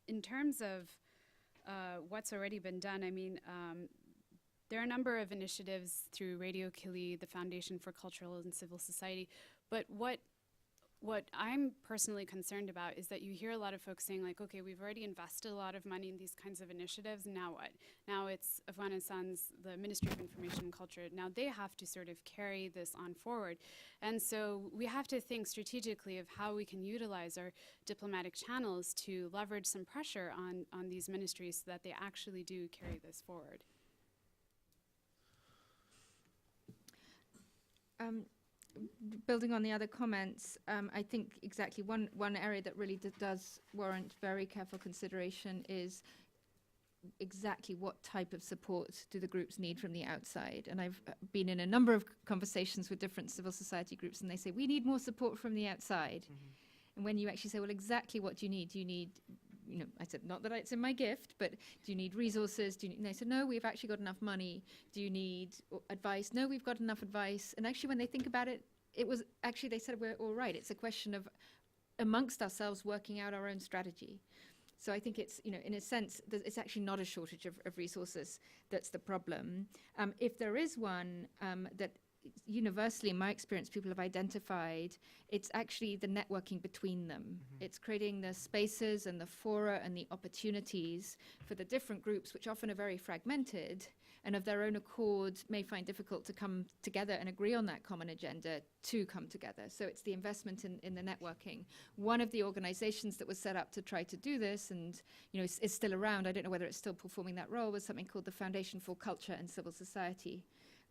in terms of what's already been done, I mean, there are a number of initiatives through Radio Kili, the Foundation for Cultural and Civil Society, but what I'm personally concerned about is that you hear a lot of folks saying like, okay, we've already invested a lot of money in these kinds of initiatives, now what? Now it's Afghanistan's, the Ministry of Information and Culture, now they have to sort of carry this on forward. And so we have to think strategically of how we can utilize our diplomatic channels to leverage some pressure on these ministries so that they actually do carry this forward. Building on the other comments, I think exactly one area that really does warrant very careful consideration is exactly what type of support do the groups need from the outside. And I've been in a number of conversations with different civil society groups, and they say, we need more support from the outside. And when you actually say, well, exactly what do you need? Do you need, I said, not that it's in my gift, but do you need resources? And they said, no, we've actually got enough money. Do you need advice? No, we've got enough advice. And actually, when they think about it, it was actually, they said, we're all right. It's a question of amongst ourselves working out our own strategy. So I think it's, in a sense, it's actually not a shortage of resources that's the problem. If there is one that universally, in my experience, people have identified, it's actually the networking between them. It's creating the spaces and the fora and the opportunities for the different groups, which often are very fragmented and of their own accord may find difficult to come together and agree on that common agenda to come together. So it's the investment in the networking. One of the organizations that was set up to try to do this and is still around, I don't know whether it's still performing that role, was something called the Foundation for Culture and Civil Society,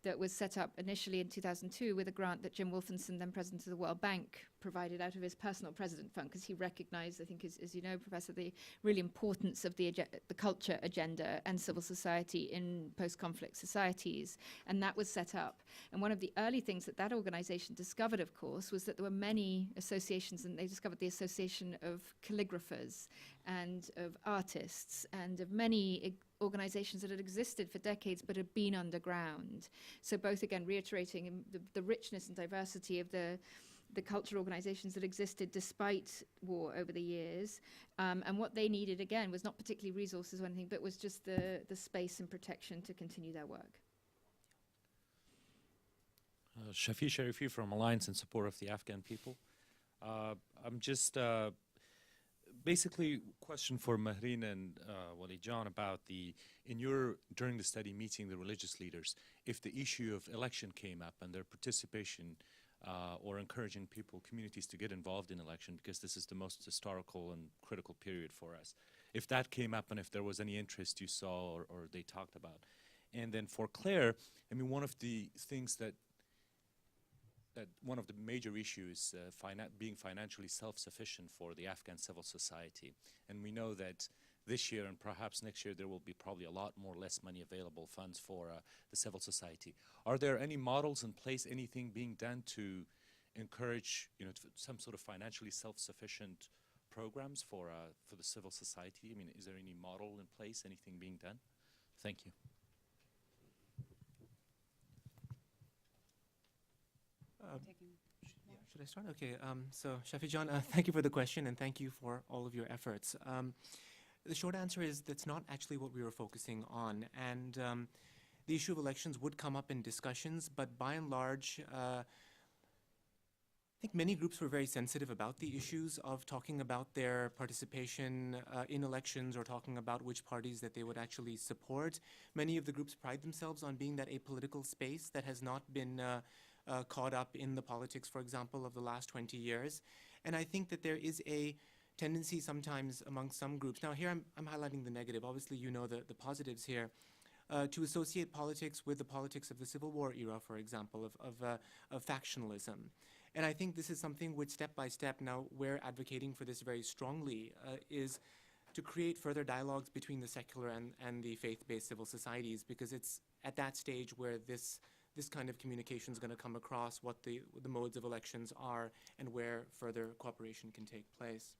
that was set up initially in 2002 with a grant that Jim Wolfenson, then president of the World Bank, provided out of his personal president fund, because he recognized, I think, as you know, Professor, the really importance of the culture agenda and civil society in post-conflict societies. And that was set up. And one of the early things that organization discovered, of course, was that there were many associations, and they discovered the Association of Calligraphers and of artists and of many organizations that had existed for decades but had been underground. So both, again, reiterating the richness and diversity of the cultural organizations that existed despite war over the years. And what they needed, again, was not particularly resources or anything, but was just the space and protection to continue their work. Shafi Sharifi from Alliance in Support of the Afghan People. I'm just basically question for Mahreen and Walid John about during the study meeting the religious leaders, if the issue of election came up and their participation or encouraging communities to get involved in election, because this is the most historical and critical period for us. If that came up and if there was any interest you saw or they talked about. And then for Claire, I mean, one of the things that one of the major issues being financially self-sufficient for the Afghan civil society. And we know that this year and perhaps next year there will be probably a lot less money available, funds for the civil society. Are there any models in place, anything being done to encourage some sort of financially self-sufficient programs for the civil society? I mean, is there any model in place, anything being done? Thank you. Should I start? Okay, so Shafi John, thank you for the question and thank you for all of your efforts. The short answer is that's not actually what we were focusing on, and the issue of elections would come up in discussions, but by and large, I think many groups were very sensitive about the issues of talking about their participation in elections or talking about which parties that they would actually support. Many of the groups pride themselves on being that apolitical space that has not been caught up in the politics, for example, of the last 20 years. And I think that there is a tendency sometimes among some groups. Now here I'm highlighting the negative. Obviously you know the positives here. To associate politics with the politics of the Civil War era, for example, of factionalism. And I think this is something which step by step now we're advocating for this very strongly, is to create further dialogues between the secular and the faith-based civil societies, because it's at that stage where this this kind of communication is going to come across, what the modes of elections are, and where further cooperation can take place.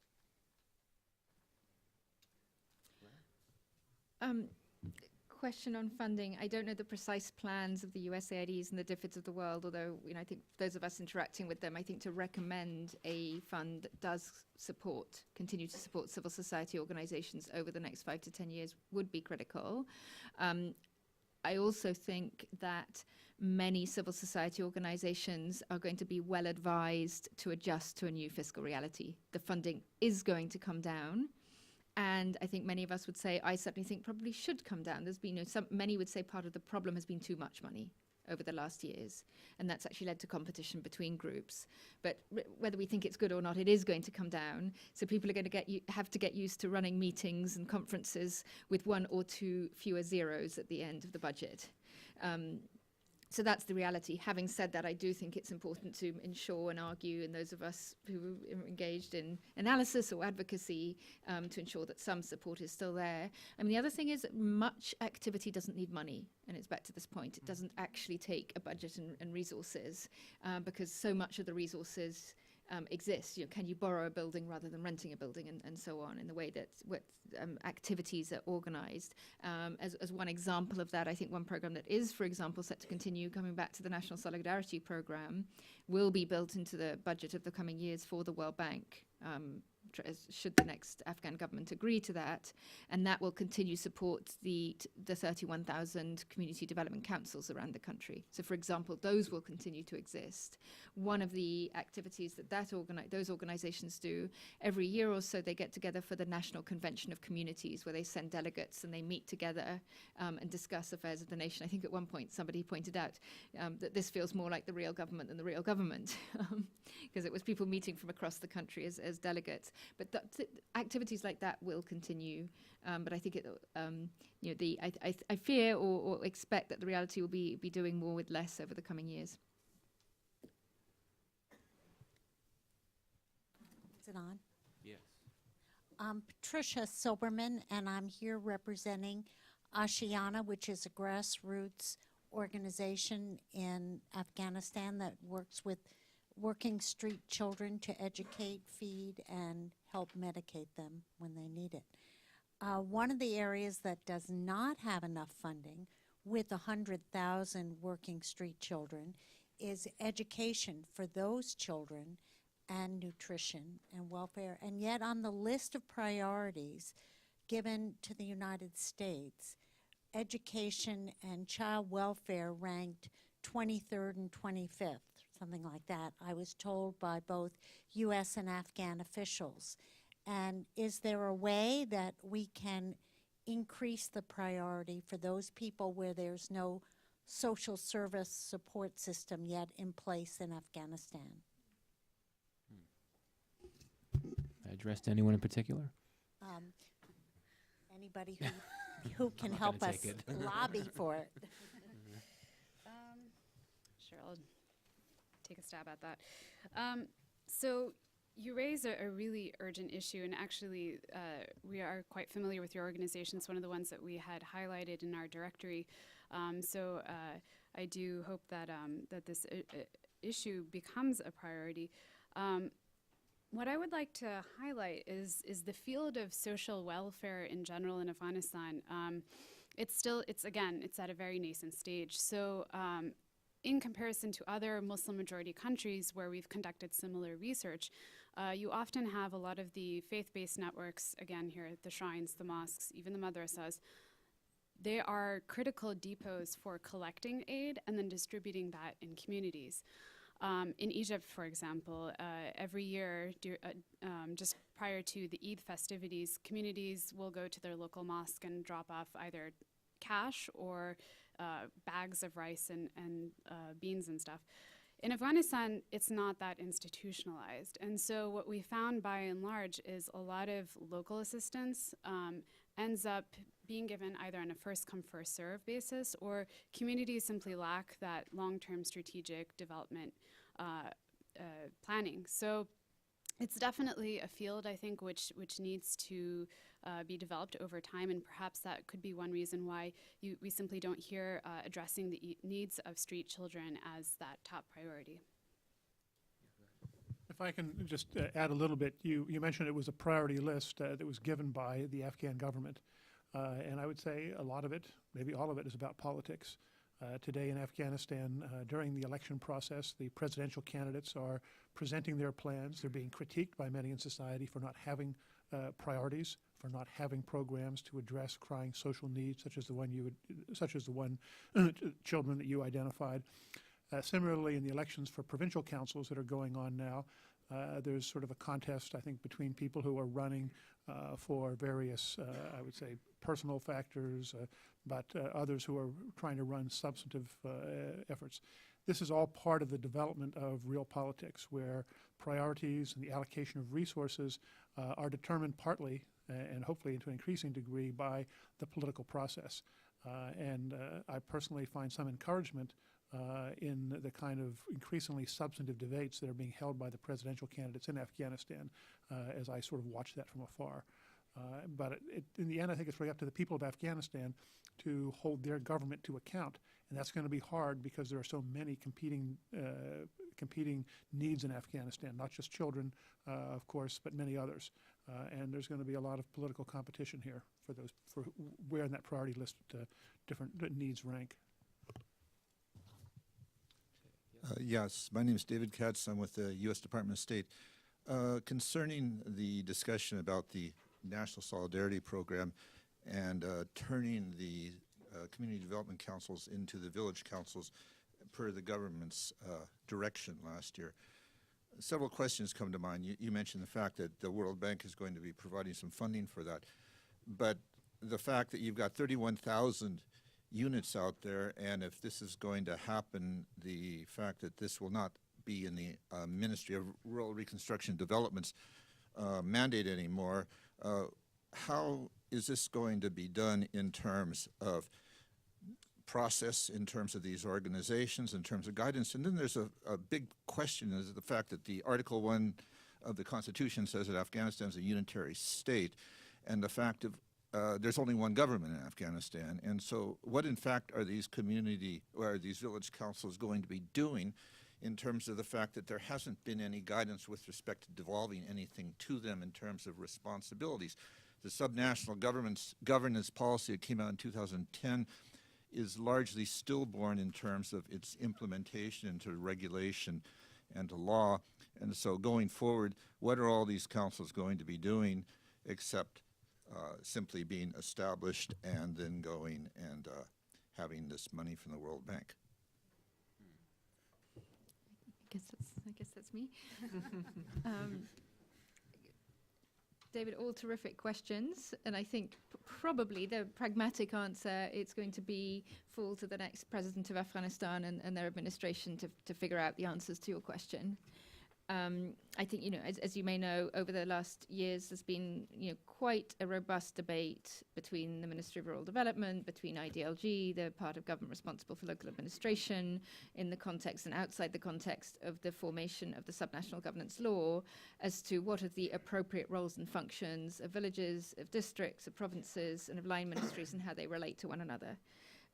Question on funding. I don't know the precise plans of the USAIDs and the DFIDs of the world, although I think those of us interacting with them, I think to recommend a fund that does continue to support civil society organizations over the next 5 to 10 years would be critical. I also think that many civil society organizations are going to be well advised to adjust to a new fiscal reality. The funding is going to come down. And I think many of us would say, I certainly think probably should come down. There's been, many would say part of the problem has been too much money over the last years. And that's actually led to competition between groups. But whether we think it's good or not, it is going to come down. So people are going to have to get used to running meetings and conferences with 1 or 2 fewer zeros at the end of the budget. So that's the reality. Having said that, I do think it's important to ensure and argue, and those of us who are engaged in analysis or advocacy, to ensure that some support is still there. I mean, the other thing is that much activity doesn't need money, and it's back to this point. It doesn't actually take a budget and resources, because so much of the resources exist. Can you borrow a building rather than renting a building, and so on, in the way that activities are organized. As one example of that, I think one program that is, for example, set to continue, coming back to the National Solidarity Program, will be built into the budget of the coming years for the World Bank, should the next Afghan government agree to that, and that will continue to support the 31,000 community development councils around the country. So, for example, those will continue to exist. One of the activities that those organizations do, every year or so they get together for the National Convention of Communities, where they send delegates and they meet together and discuss affairs of the nation. I think at one point somebody pointed out that this feels more like the real government than the real government, because it was people meeting from across the country as delegates. But activities like that will continue. But I think I fear or expect that the reality will be doing more with less over the coming years. Is it on? Yes. I'm Patricia Silberman, and I'm here representing Ashiana, which is a grassroots organization in Afghanistan that works with working street children to educate, feed, and help medicate them when they need it. One of the areas that does not have enough funding, with 100,000 working street children, is education for those children and nutrition and welfare. And yet on the list of priorities given to the United States, education and child welfare ranked 23rd and 25th. Something like that, I was told by both U.S. and Afghan officials. And is there a way that we can increase the priority for those people where there's no social service support system yet in place in Afghanistan? Addressed to anyone in particular? Anybody who can help us lobby for it. Sure, I'll take a stab at that. So you raise a really urgent issue, and actually we are quite familiar with your organization. It's one of the ones that we had highlighted in our directory. So I do hope that that this issue becomes a priority. What I would like to highlight is the field of social welfare in general in Afghanistan. It's at a very nascent stage. So in comparison to other Muslim majority countries where we've conducted similar research, you often have a lot of the faith-based networks, again here, the shrines, the mosques, even the madrasas. They are critical depots for collecting aid and then distributing that in communities. In Egypt, for example, every year, just prior to the Eid festivities, communities will go to their local mosque and drop off either cash or bags of rice and beans and stuff. In Afghanistan, it's not that institutionalized. And so what we found by and large is a lot of local assistance ends up being given either on a first come, first serve basis, or communities simply lack that long-term strategic development planning. So It's definitely a field, I think, which needs to be developed over time, and perhaps that could be one reason why we simply don't hear addressing the needs of street children as that top priority. If I can just add a little bit, you mentioned it was a priority list that was given by the Afghan government. And I would say a lot of it, maybe all of it, is about politics. Today in Afghanistan, during the election process, the presidential candidates are presenting their plans. They're being critiqued by many in society for not having priorities, for not having programs to address crying social needs, such as the one children that you identified. Similarly, in the elections for provincial councils that are going on now, there's sort of a contest, I think, between people who are running for various, I would say, personal factors, but others who are trying to run substantive efforts. This is all part of the development of real politics, where priorities and the allocation of resources are determined partly, and hopefully to an increasing degree, by the political process. And I personally find some encouragement in the kind of increasingly substantive debates that are being held by the presidential candidates in Afghanistan as I sort of watch that from afar. But in the end, I think it's really up to the people of Afghanistan to hold their government to account. And that's going to be hard because there are so many competing needs in Afghanistan, not just children, of course, but many others. And there's going to be a lot of political competition here for where in that priority list different needs rank. Yes, my name is David Katz. I'm with the U.S. Department of State. Concerning the discussion about the National Solidarity Program and turning the community development councils into the village councils per the government's direction last year, several questions come to mind. You mentioned the fact that the World Bank is going to be providing some funding for that, but the fact that you've got 31,000 units out there, and if this is going to happen, the fact that this will not be in the Ministry of Rural Reconstruction Development's mandate anymore, how is this going to be done in terms of process, in terms of these organizations, in terms of guidance? And then there's a big question, is the fact that the Article 1 of the Constitution says that Afghanistan is a unitary state, and the fact of there's only one government in Afghanistan. And so what, in fact, are these community or these village councils going to be doing in terms of the fact that there hasn't been any guidance with respect to devolving anything to them in terms of responsibilities? The subnational governance policy that came out in 2010 is largely stillborn in terms of its implementation into regulation and to law. And so going forward, what are all these councils going to be doing except simply being established and then going and having this money from the World Bank? I guess that's me. David, all terrific questions, and I think probably the pragmatic answer, it's going to fall to the next president of Afghanistan and their administration to figure out the answers to your question. I think, as you may know, over the last years, there's been, quite a robust debate between the Ministry of Rural Development, between IDLG, the part of government responsible for local administration, in the context and outside the context of the formation of the subnational governance law, as to what are the appropriate roles and functions of villages, of districts, of provinces, and of line ministries, and how they relate to one another.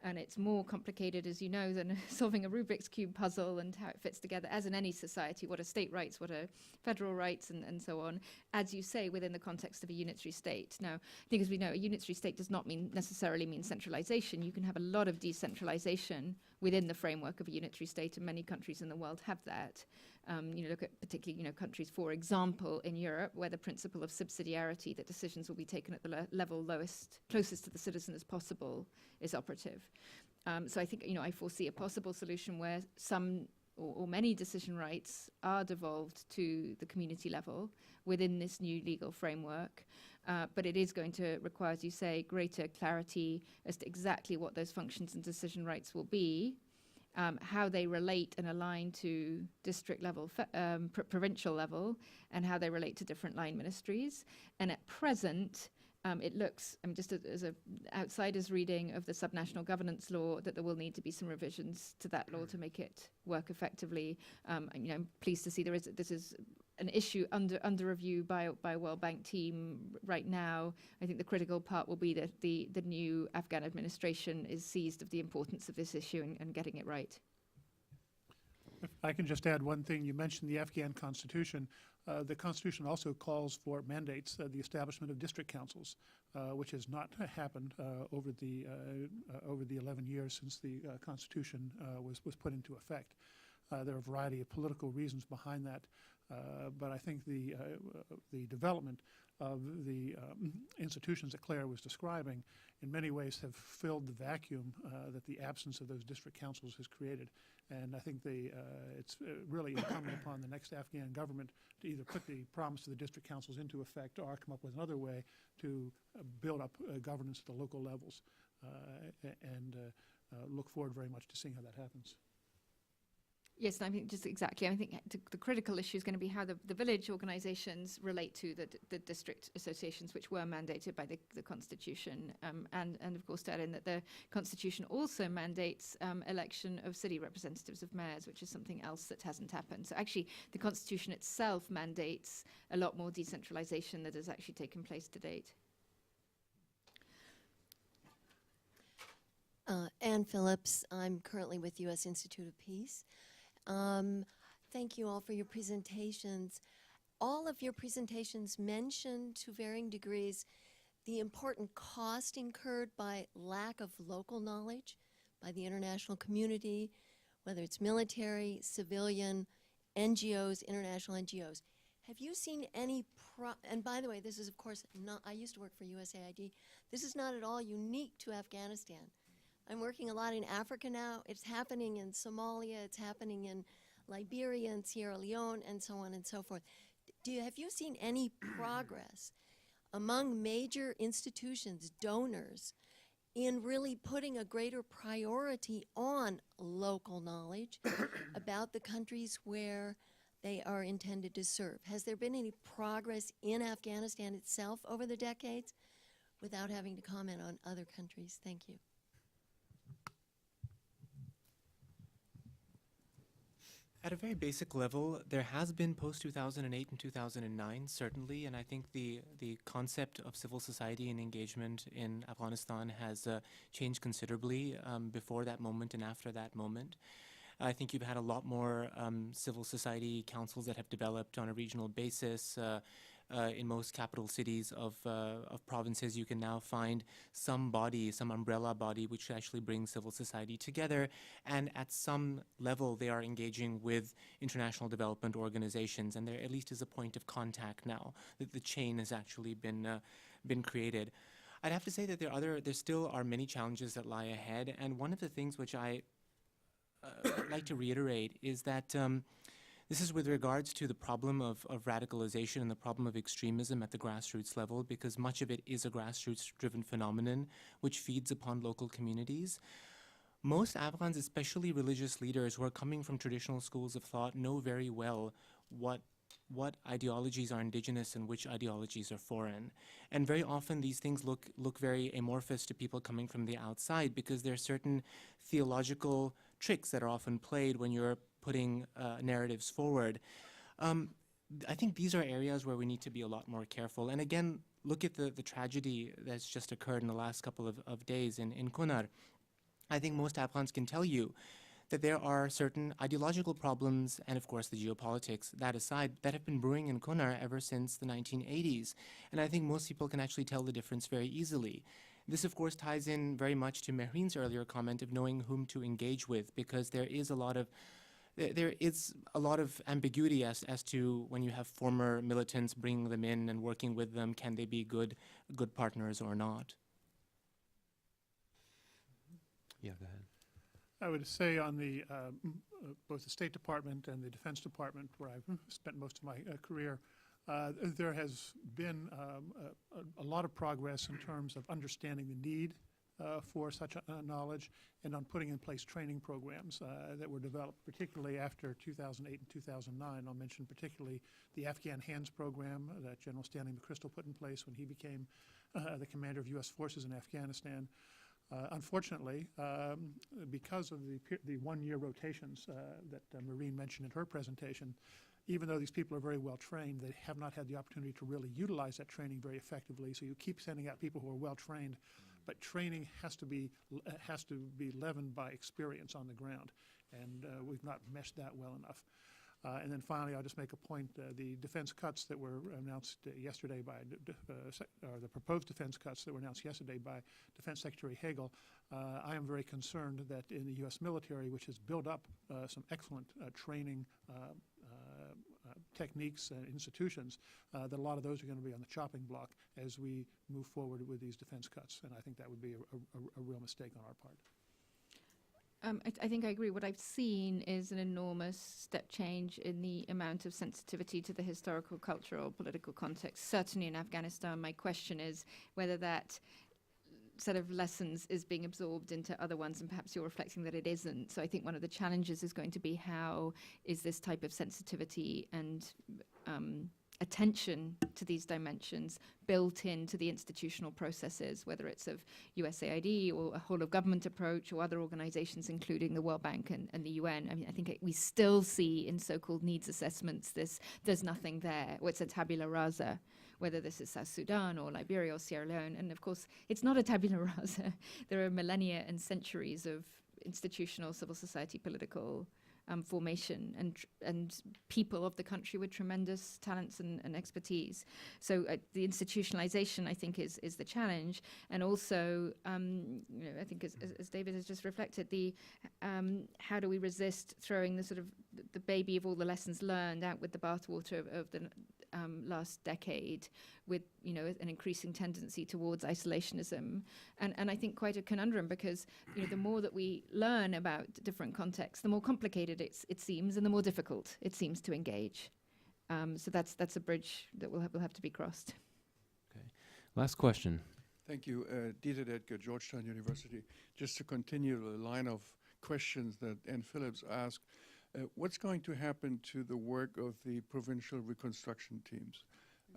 And it's more complicated, as you know, than solving a Rubik's Cube puzzle and how it fits together, as in any society. What are state rights, what are federal rights, and so on, as you say, within the context of a unitary state. Now, I think, as we know, a unitary state does not necessarily mean centralization. You can have a lot of decentralization within the framework of a unitary state, and many countries in the world have that. Look at particularly, countries, for example, in Europe, where the principle of subsidiarity, that decisions will be taken at the level closest to the citizen as possible, is operative. So I think, I foresee a possible solution where some or many decision rights are devolved to the community level within this new legal framework. But it is going to require, as you say, greater clarity as to exactly what those functions and decision rights will be, how they relate and align to district level, provincial level, and how they relate to different line ministries. And at present, it looks, just as an outsider's reading of the subnational governance law, that there will need to be some revisions to that law to make it work effectively. I'm pleased to see this is an issue under review by a World Bank team right now. I think the critical part will be that the new Afghan administration is seized of the importance of this issue and getting it right. If I can just add one thing. You mentioned the Afghan constitution. The constitution also calls for mandates, the establishment of district councils, which has not happened over the 11 years since the constitution was put into effect. There are a variety of political reasons behind that, but I think the development of the institutions that Claire was describing in many ways have filled the vacuum that the absence of those district councils has created. And I think it's really incumbent upon the next Afghan government to either put the promise of the district councils into effect or come up with another way to build up governance at the local levels, and look forward very much to seeing how that happens. Yes, I mean, just exactly. I think the critical issue is going to be how the village organizations relate to the district associations, which were mandated by the Constitution. And of course, to add in that the Constitution also mandates election of city representatives of mayors, which is something else that hasn't happened. So actually, the Constitution itself mandates a lot more decentralization that has actually taken place to date. Ann Phillips. I'm currently with U.S. Institute of Peace. Thank you all for your presentations. All of your presentations mention to varying degrees the important cost incurred by lack of local knowledge by the international community, whether it's military, civilian, NGOs, international NGOs. Have you seen any, and by the way, this is of course not, I used to work for USAID. This is not at all unique to Afghanistan. I'm working a lot in Africa now. It's happening in Somalia, it's happening in Liberia and Sierra Leone, and so on and so forth. Have you seen any progress among major institutions, donors, in really putting a greater priority on local knowledge about the countries where they are intended to serve? Has there been any progress in Afghanistan itself over the decades without having to comment on other countries? Thank you. At a very basic level, there has been post-2008 and 2009, certainly, and I think the concept of civil society and engagement in Afghanistan has changed considerably before that moment and after that moment. I think you've had a lot more civil society councils that have developed on a regional basis. In most capital cities of provinces, you can now find some body, some umbrella body, which actually brings civil society together. And at some level, they are engaging with international development organizations, and there at least is a point of contact now that the chain has actually been created. I'd have to say that there still are many challenges that lie ahead, and one of the things which I like to reiterate is that this is with regards to the problem of radicalization and the problem of extremism at the grassroots level, because much of it is a grassroots-driven phenomenon which feeds upon local communities. Most Afghans, especially religious leaders who are coming from traditional schools of thought, know very well what ideologies are indigenous and which ideologies are foreign. And very often these things look very amorphous to people coming from the outside, because there are certain theological tricks that are often played when you're putting narratives forward. I think these are areas where we need to be a lot more careful. And again, look at the tragedy that's just occurred in the last couple of days in Kunar. I think most Afghans can tell you that there are certain ideological problems, and of course the geopolitics, that aside, that have been brewing in Kunar ever since the 1980s. And I think most people can actually tell the difference very easily. This, of course, ties in very much to Mehreen's earlier comment of knowing whom to engage with, because there is a lot of ambiguity as to when you have former militants, bringing them in and working with them, can they be good partners or not? Yeah, go ahead. I would say on the both the State Department and the Defense Department, where I've spent most of my career, there has been a lot of progress in terms of understanding the need for such knowledge, and on putting in place training programs that were developed, particularly after 2008 and 2009. I'll mention particularly the Afghan Hands program that General Stanley McChrystal put in place when he became the commander of U.S. forces in Afghanistan. Unfortunately, because of the one-year rotations that Maureen mentioned in her presentation, even though these people are very well trained, they have not had the opportunity to really utilize that training very effectively. So you keep sending out people who are well trained, but training has to be leavened by experience on the ground, and we've not meshed that well enough. And then finally, I'll just make a point, the defense cuts that were announced yesterday by, or the proposed defense cuts that were announced yesterday by Defense Secretary Hagel, I am very concerned that in the U.S. military, which has built up some excellent training techniques and institutions, that a lot of those are going to be on the chopping block as we move forward with these defense cuts. And I think that would be a real mistake on our part. I think I agree. What I've seen is an enormous step change in the amount of sensitivity to the historical, cultural, political context, certainly in Afghanistan. My question is whether that set of lessons is being absorbed into other ones, and perhaps you're reflecting that it isn't. So I think one of the challenges is going to be how is this type of sensitivity and attention to these dimensions built into the institutional processes, whether it's of USAID or a whole of government approach or other organizations, including the World Bank and the UN. I mean, I think we still see in so-called needs assessments there's nothing there, or it's a tabula rasa, whether this is South Sudan or Liberia or Sierra Leone. And of course, it's not a tabula rasa. There are millennia and centuries of institutional civil society political formation and people of the country with tremendous talents and expertise. So the institutionalization, I think, is the challenge. And also, I think as David has just reflected, the how do we resist throwing the sort of the baby of all the lessons learned out with the bathwater of the last decade, with an increasing tendency towards isolationism, and I think quite a conundrum, because the more that we learn about different contexts, the more complicated it seems, and the more difficult it seems to engage. So that's a bridge that will have to be crossed. Okay, last question. Thank you, Dieter Detke, Georgetown University. Just to continue the line of questions that Ann Phillips asked, what's going to happen to the work of the provincial reconstruction teams?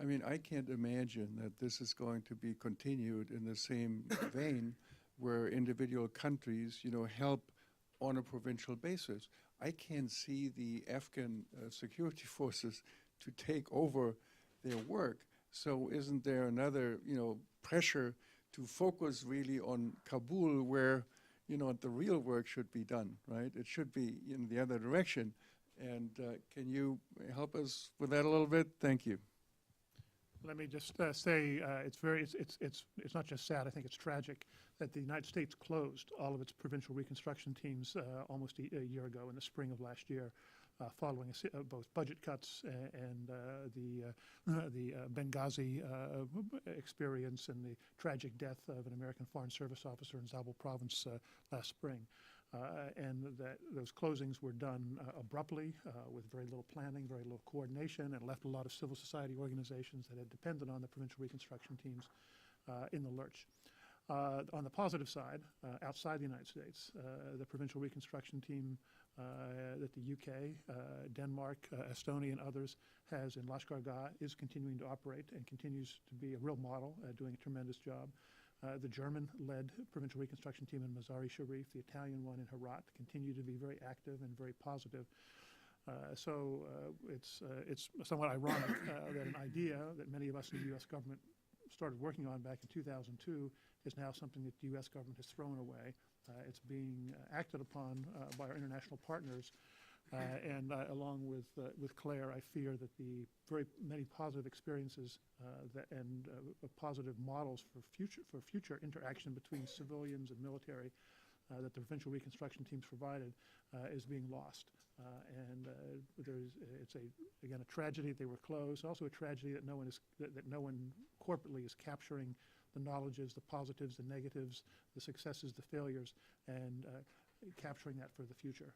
I mean, I can't imagine that this is going to be continued in the same vein where individual countries, help on a provincial basis. I can't see the Afghan security forces to take over their work. So isn't there another, pressure to focus really on Kabul, where the real work should be done, right? It should be in the other direction. And can you help us with that a little bit? Thank you. Let me just say it's not just sad. I think it's tragic that the United States closed all of its provincial reconstruction teams almost a year ago, in the spring of last year, following both budget cuts and the Benghazi experience and the tragic death of an American Foreign Service officer in Zabul province last spring. And those closings were done abruptly, with very little planning, very little coordination, and left a lot of civil society organizations that had depended on the provincial reconstruction teams in the lurch. On the positive side, outside the United States, the provincial reconstruction team that the UK, Denmark, Estonia, and others has in Lashkar-Gah is continuing to operate and continues to be a real model, doing a tremendous job. The German-led provincial reconstruction team in Mazar-i-Sharif, the Italian one in Herat, continue to be very active and very positive. So it's somewhat ironic that an idea that many of us in the U.S. government started working on back in 2002 is now something that the U.S. government has thrown away. It's being acted upon by our international partners. And along with Claire, I fear that the very many positive experiences and positive models for future interaction between civilians and military that the provincial reconstruction teams provided is being lost. It's again a tragedy that they were closed. Also a tragedy that no one corporately is capturing the knowledges, the positives, the negatives, the successes, the failures, and capturing that for the future.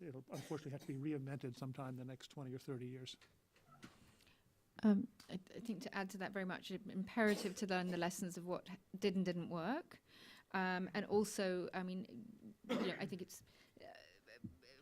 It'll unfortunately have to be reinvented sometime in the next 20 or 30 years. I think to add to that very much, imperative to learn the lessons of what did and didn't work. And also, I mean, I think it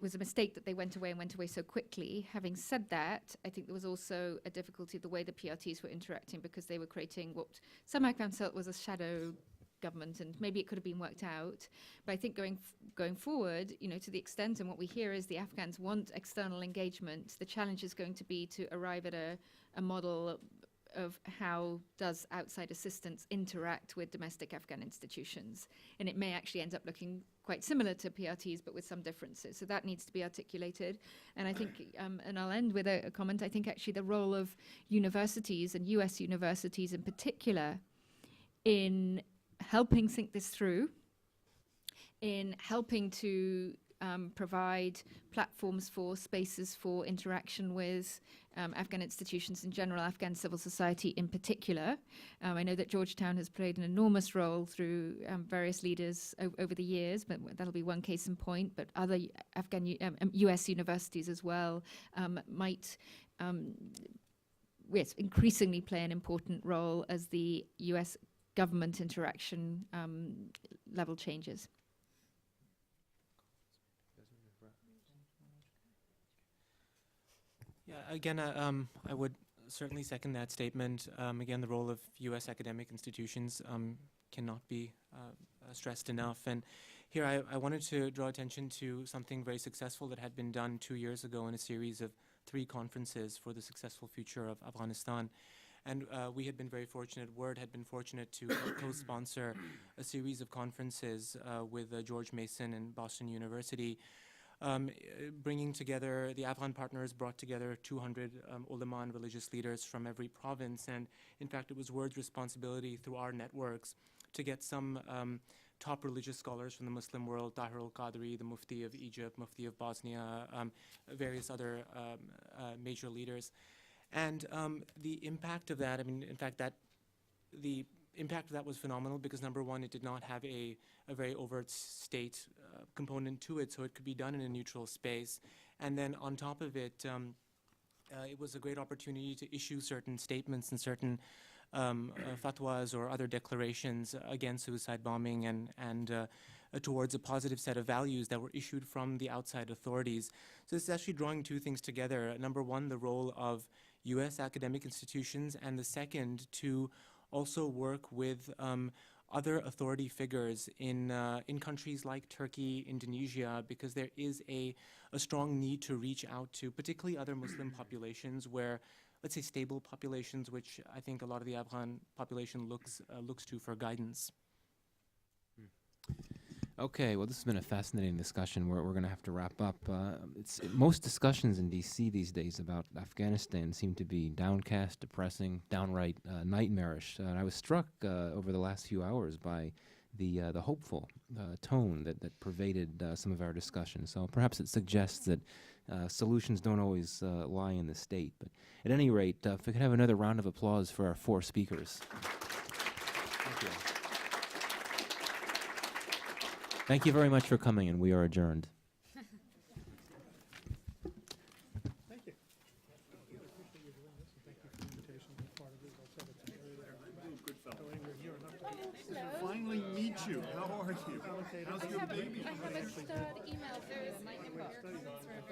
was a mistake that they went away so quickly. Having said that, I think there was also a difficulty the way the PRTs were interacting, because they were creating what some Afghans felt was a shadow government, and maybe it could have been worked out. But I think going forward, to the extent, and what we hear is the Afghans want external engagement. The challenge is going to be to arrive at a model of how does outside assistance interact with domestic Afghan institutions. And it may actually end up looking quite similar to PRTs, but with some differences. So that needs to be articulated. And I think, and I'll end with a comment, I think actually the role of universities, and US universities in particular, in helping think this through, in helping to provide platforms for spaces for interaction with Afghan institutions in general, Afghan civil society in particular. I know that Georgetown has played an enormous role through various leaders over the years, but that'll be one case in point. But other Afghan US universities as well might increasingly play an important role as the US government interaction level changes. Yeah, again, I would certainly second that statement. Again, the role of U.S. academic institutions cannot be stressed enough. And here I wanted to draw attention to something very successful that had been done 2 years ago in a series of 3 conferences for the successful future of Afghanistan. And we had been very fortunate, WORD had been fortunate to co-sponsor a series of conferences with George Mason and Boston University, bringing together, the Afghan partners brought together 200 ulama and religious leaders from every province. And in fact, it was WORD's responsibility through our networks to get some top religious scholars from the Muslim world, Tahir al-Qadri, the Mufti of Egypt, Mufti of Bosnia, various other major leaders. And the impact of that, in fact, the impact of that was phenomenal because, number one, it did not have a very overt state component to it, so it could be done in a neutral space. And then on top of it, it was a great opportunity to issue certain statements and certain fatwas or other declarations against suicide bombing and towards a positive set of values that were issued from the outside authorities. So this is actually drawing 2 things together. Number one, the role of U.S. academic institutions, and the second, to also work with other authority figures in countries like Turkey, Indonesia, because there is a strong need to reach out to particularly other Muslim populations where, let's say, stable populations, which I think a lot of the Afghan population looks to for guidance. Okay, well, this has been a fascinating discussion. We're going to have to wrap up. Most discussions in D.C. these days about Afghanistan seem to be downcast, depressing, downright nightmarish. And I was struck over the last few hours by the hopeful tone that pervaded some of our discussion. So perhaps it suggests that solutions don't always lie in the state. But at any rate, if we could have another round of applause for our 4 speakers. Thank you. Thank you very much for coming, and we are adjourned. Thank you. I appreciate you doing this, and thank you for the invitation to be part of this. I'll tell the story there. Good fellow. Finally meet you. How are you? How's your baby? I have a stud email for my inbox.